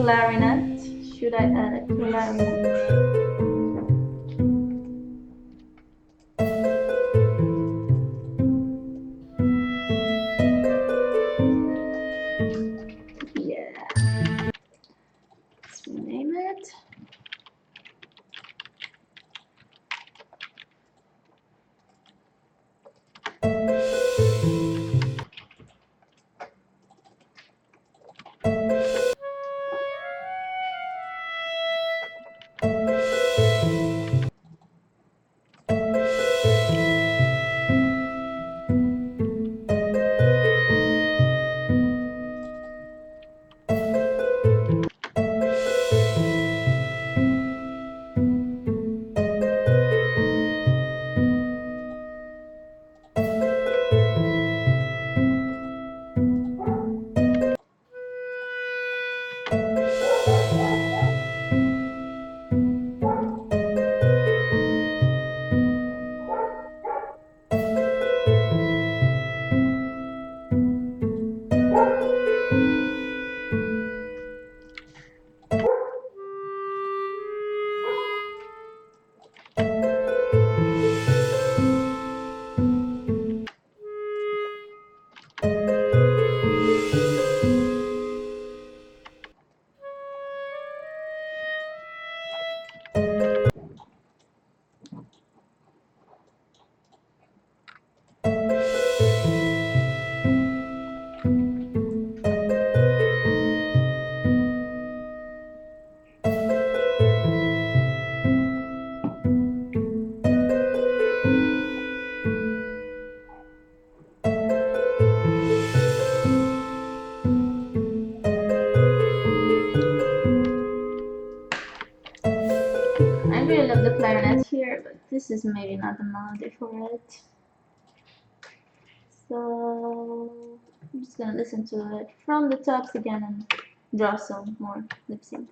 clarinet. Should I add a clarinet? Yeah. Let's rename it. I really love the clarinet here, but this is maybe not the melody for it. So I'm just gonna listen to it from the tops again and draw some more lip sync.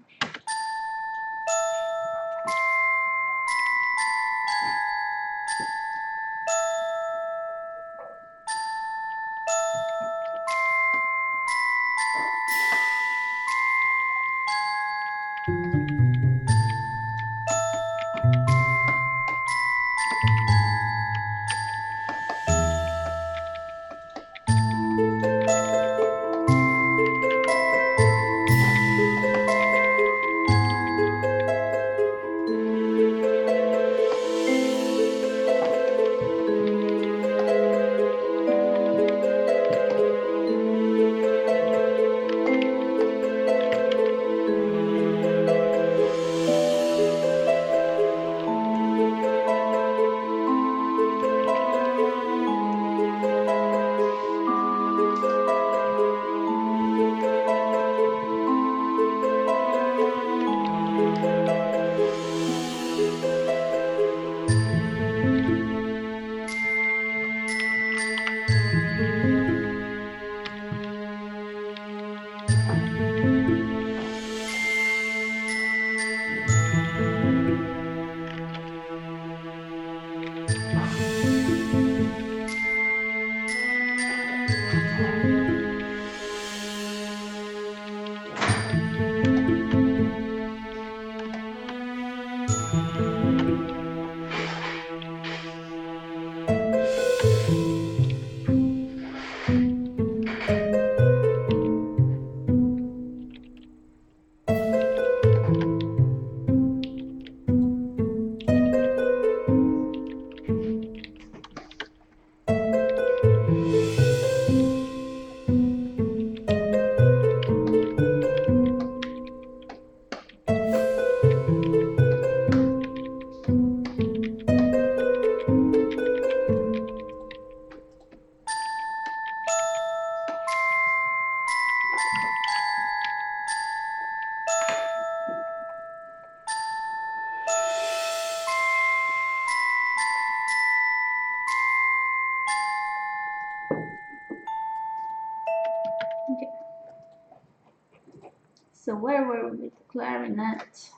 Okay. So where were we with the clarinet?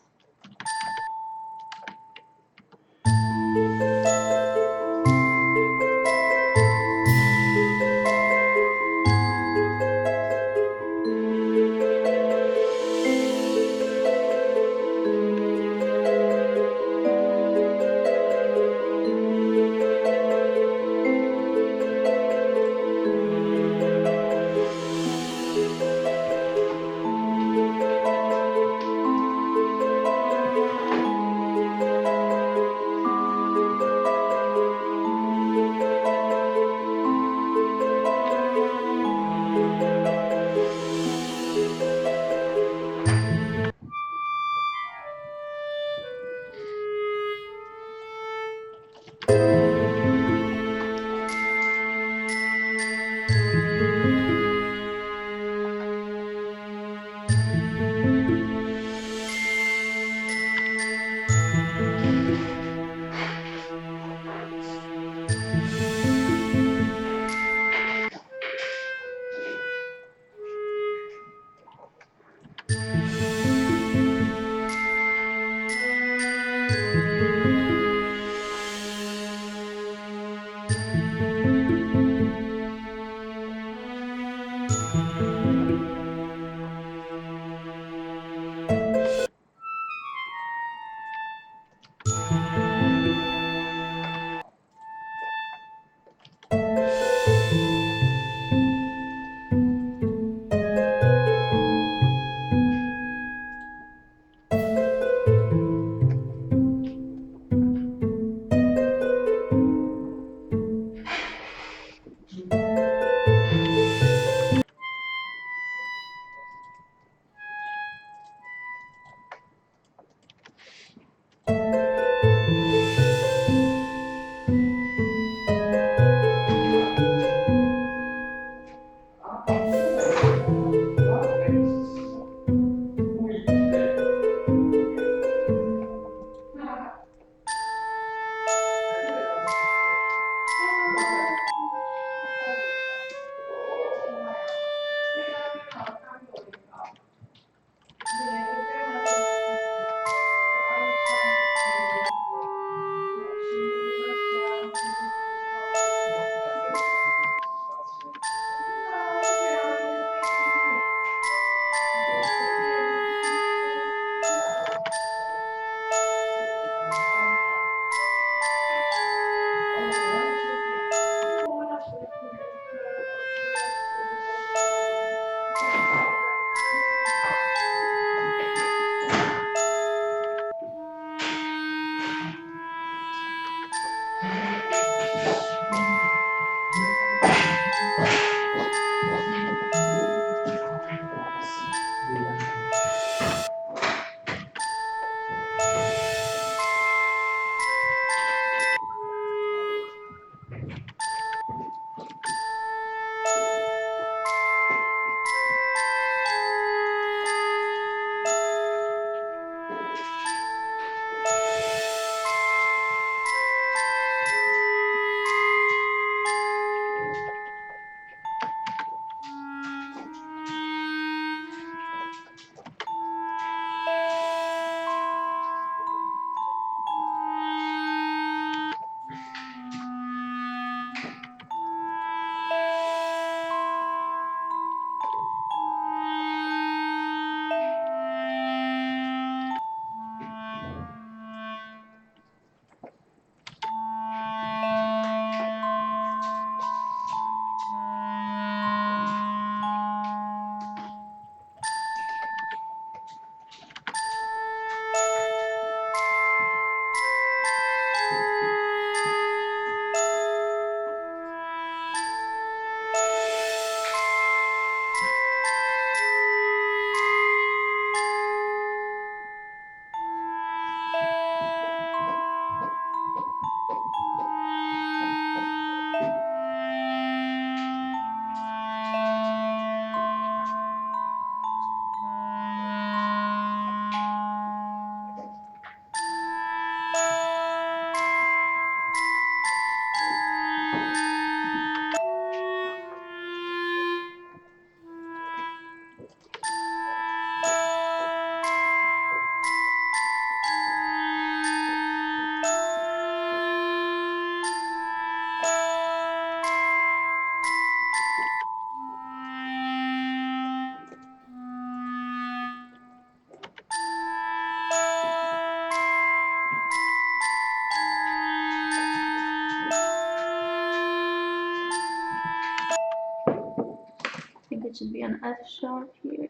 an F sharp here.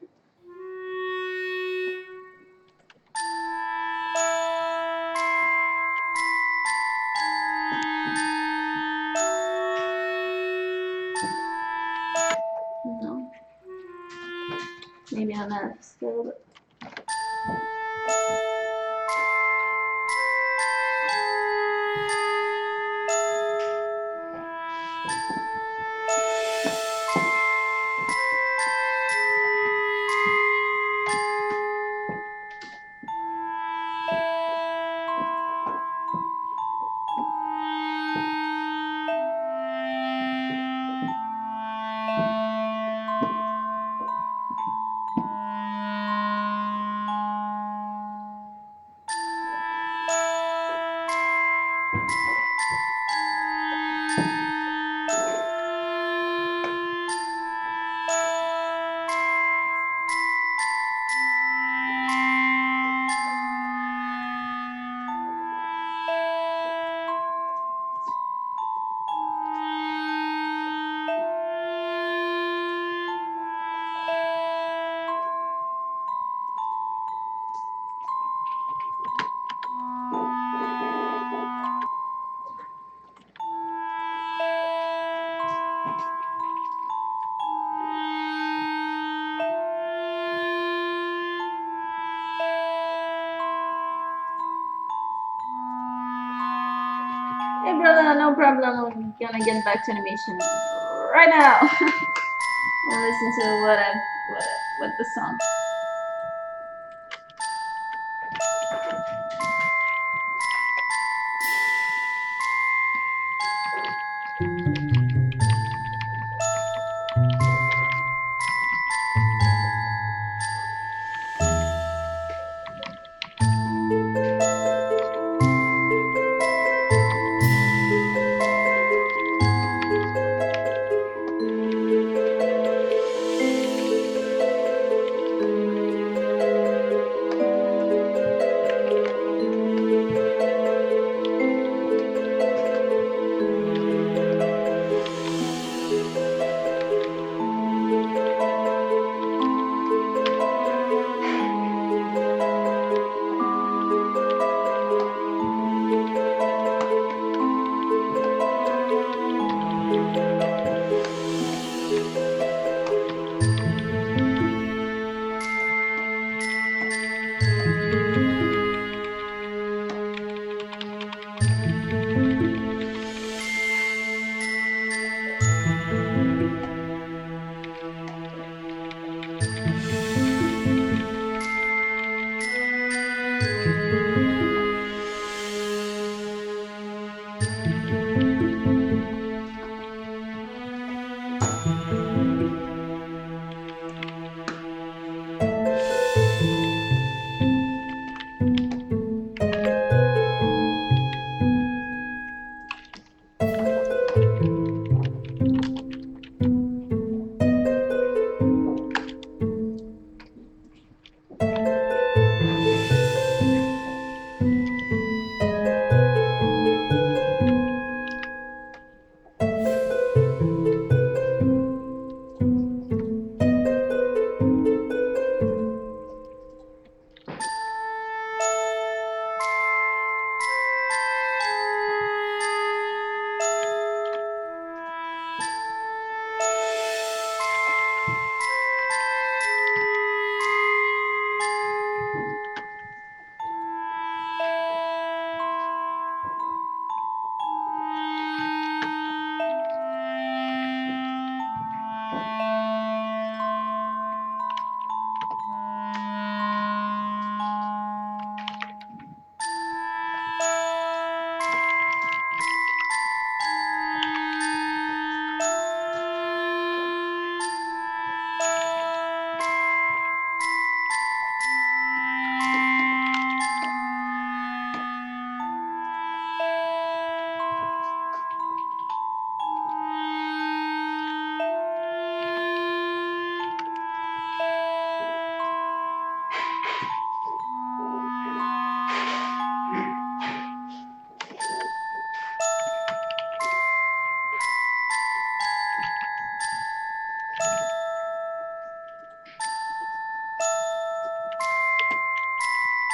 No. Maybe an F still, but hey brother, no problem. I'm gonna get back to animation right now. I'll listen to what the song.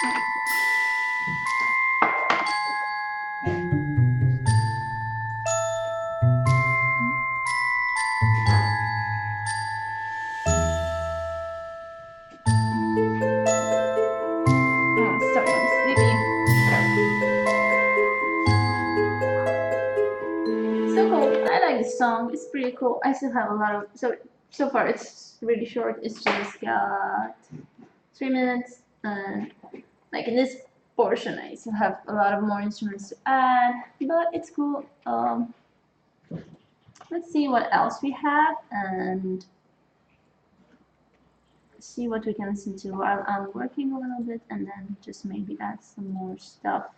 Oh, sorry, I'm sleepy. So cool. I like this song. It's pretty cool. I still have a lot of so far it's really short. It's just got 3 minutes, and like in this portion, I still have a lot of more instruments to add, but it's cool. Let's see what else we have and see what we can listen to while I'm working a little bit, and then just maybe add some more stuff.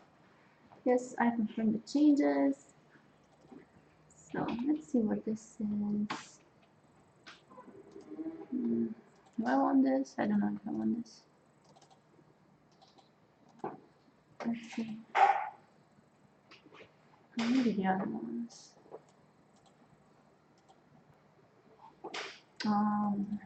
Yes, I confirmed the changes. So let's see what this is. Do I want this? I don't know if I want this. Let's see. Maybe the other ones. Um,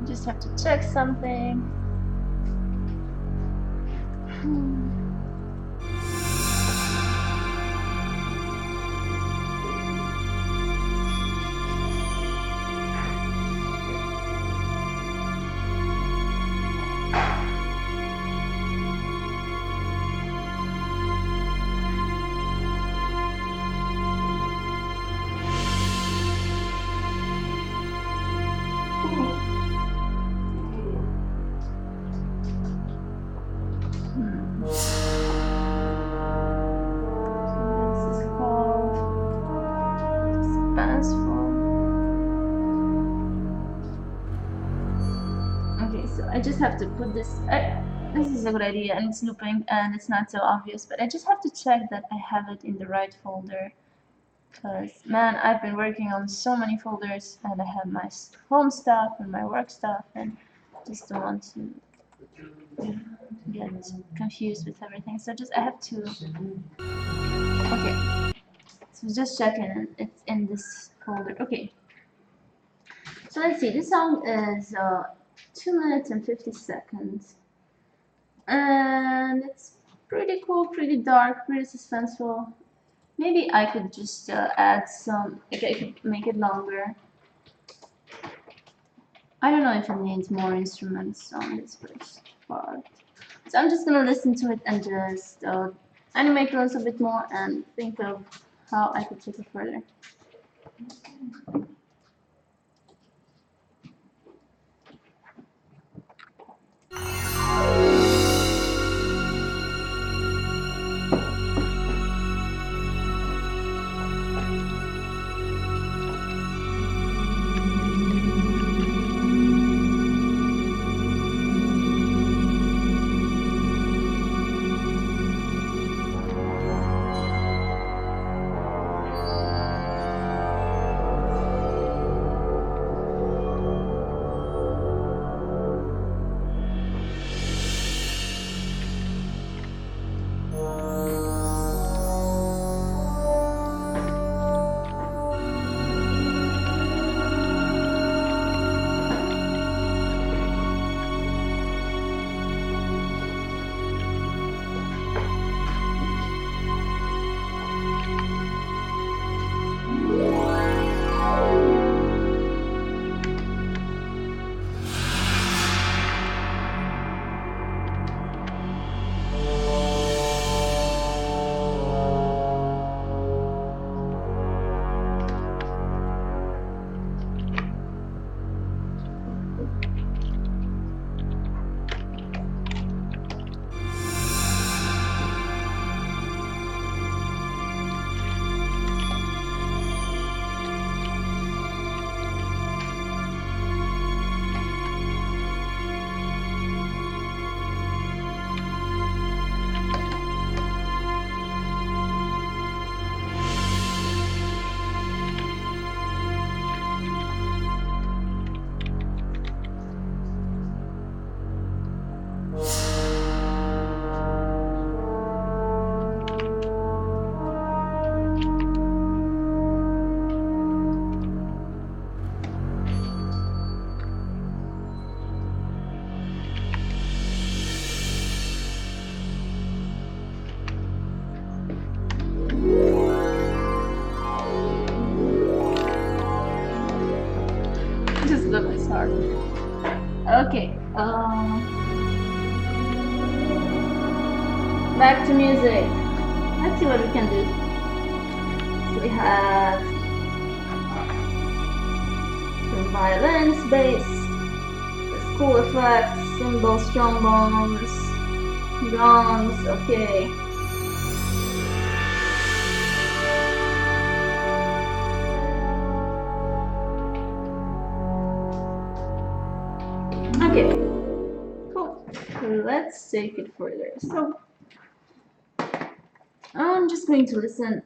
just have to check something. This is called Suspenseful. Okay, so I just have to put this. This is a good idea, and it's looping, and it's not so obvious. But I just have to check that I have it in the right folder. Because man, I've been working on so many folders, and I have my home stuff and my work stuff, and just don't want to get confused with everything. So just I have to. Okay. So just checking it's in this folder. Okay. So let's see. This song is 2 minutes and 50 seconds, and it's pretty cool, pretty dark, pretty suspenseful. Maybe I could just add some. Like I could make it longer. I don't know if it needs more instruments on this first part. So I'm just gonna listen to it and just animate a little bit more and think of how I could take it further. Back to music. Let's see what we can do. So we have violins, bass, school effects, cymbals, trombones, drums. Okay. Okay, cool. Let's take it further. So I'm just going to listen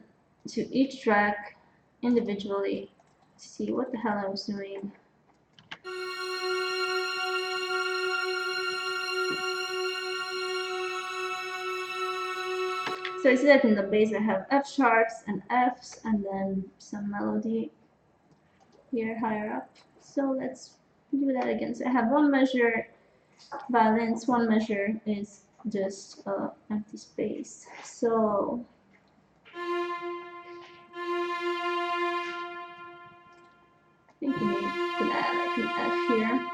to each track individually to see what the hell I was doing. So I see that in the bass I have F sharps and Fs and then some melody here higher up. So let's do that again. So I have one measure violins, one measure is just empty space. So I think we could add like an F here.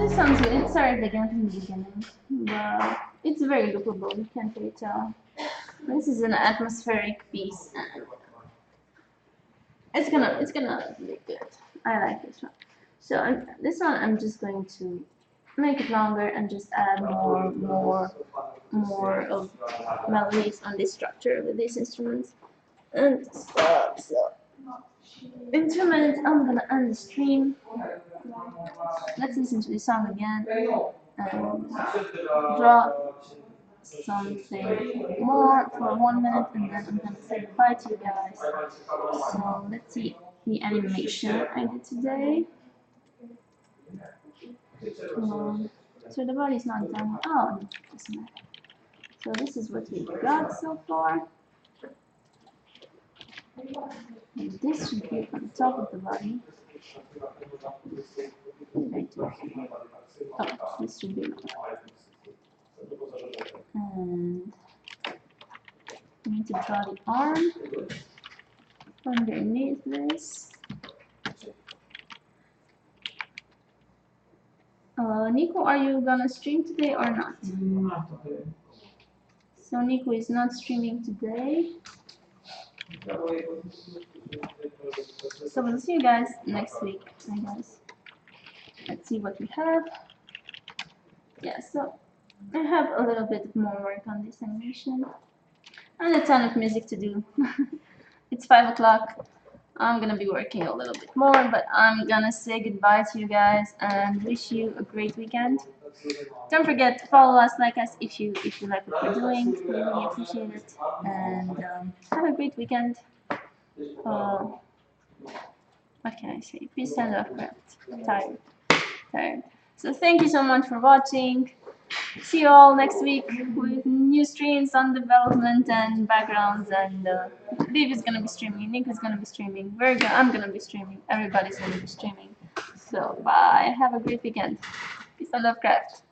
This sounds good. It started again from the beginning, but it's very loopable. You can't really tell. This is an atmospheric piece, and it's gonna be good. I like this one. So this one I'm just going to make it longer and just add more of melodies on this structure with these instruments and stuff. So in 2 minutes I'm gonna end the stream. Let's listen to the song again and draw something more for 1 minute, and then I'm gonna say goodbye to you guys. So let's see the animation I did today. So the body's not done. Oh, doesn't matter. So this is what we got so far. And this should be on top of the body. Oh, this should be on top. And I need to draw the arm underneath this. Nico, are you gonna stream today or not? Not today. So Nico is not streaming today. So we'll see you guys next week, I guess. Let's see what we have. Yeah, so I have a little bit more work on this animation and a ton of music to do. It's 5 o'clock. I'm gonna be working a little bit more, but I'm gonna say goodbye to you guys and wish you a great weekend. Don't forget to follow us, like us if you like what we're doing. We really appreciate it. And have a great weekend. What can I say? Peace and love, craft. Tired. So thank you so much for watching. See you all next week with new streams on development and backgrounds. And Viv is gonna be streaming. Nick is gonna be streaming. I'm gonna be streaming. Everybody's gonna be streaming. So bye. Have a great weekend. Peace and love, craft.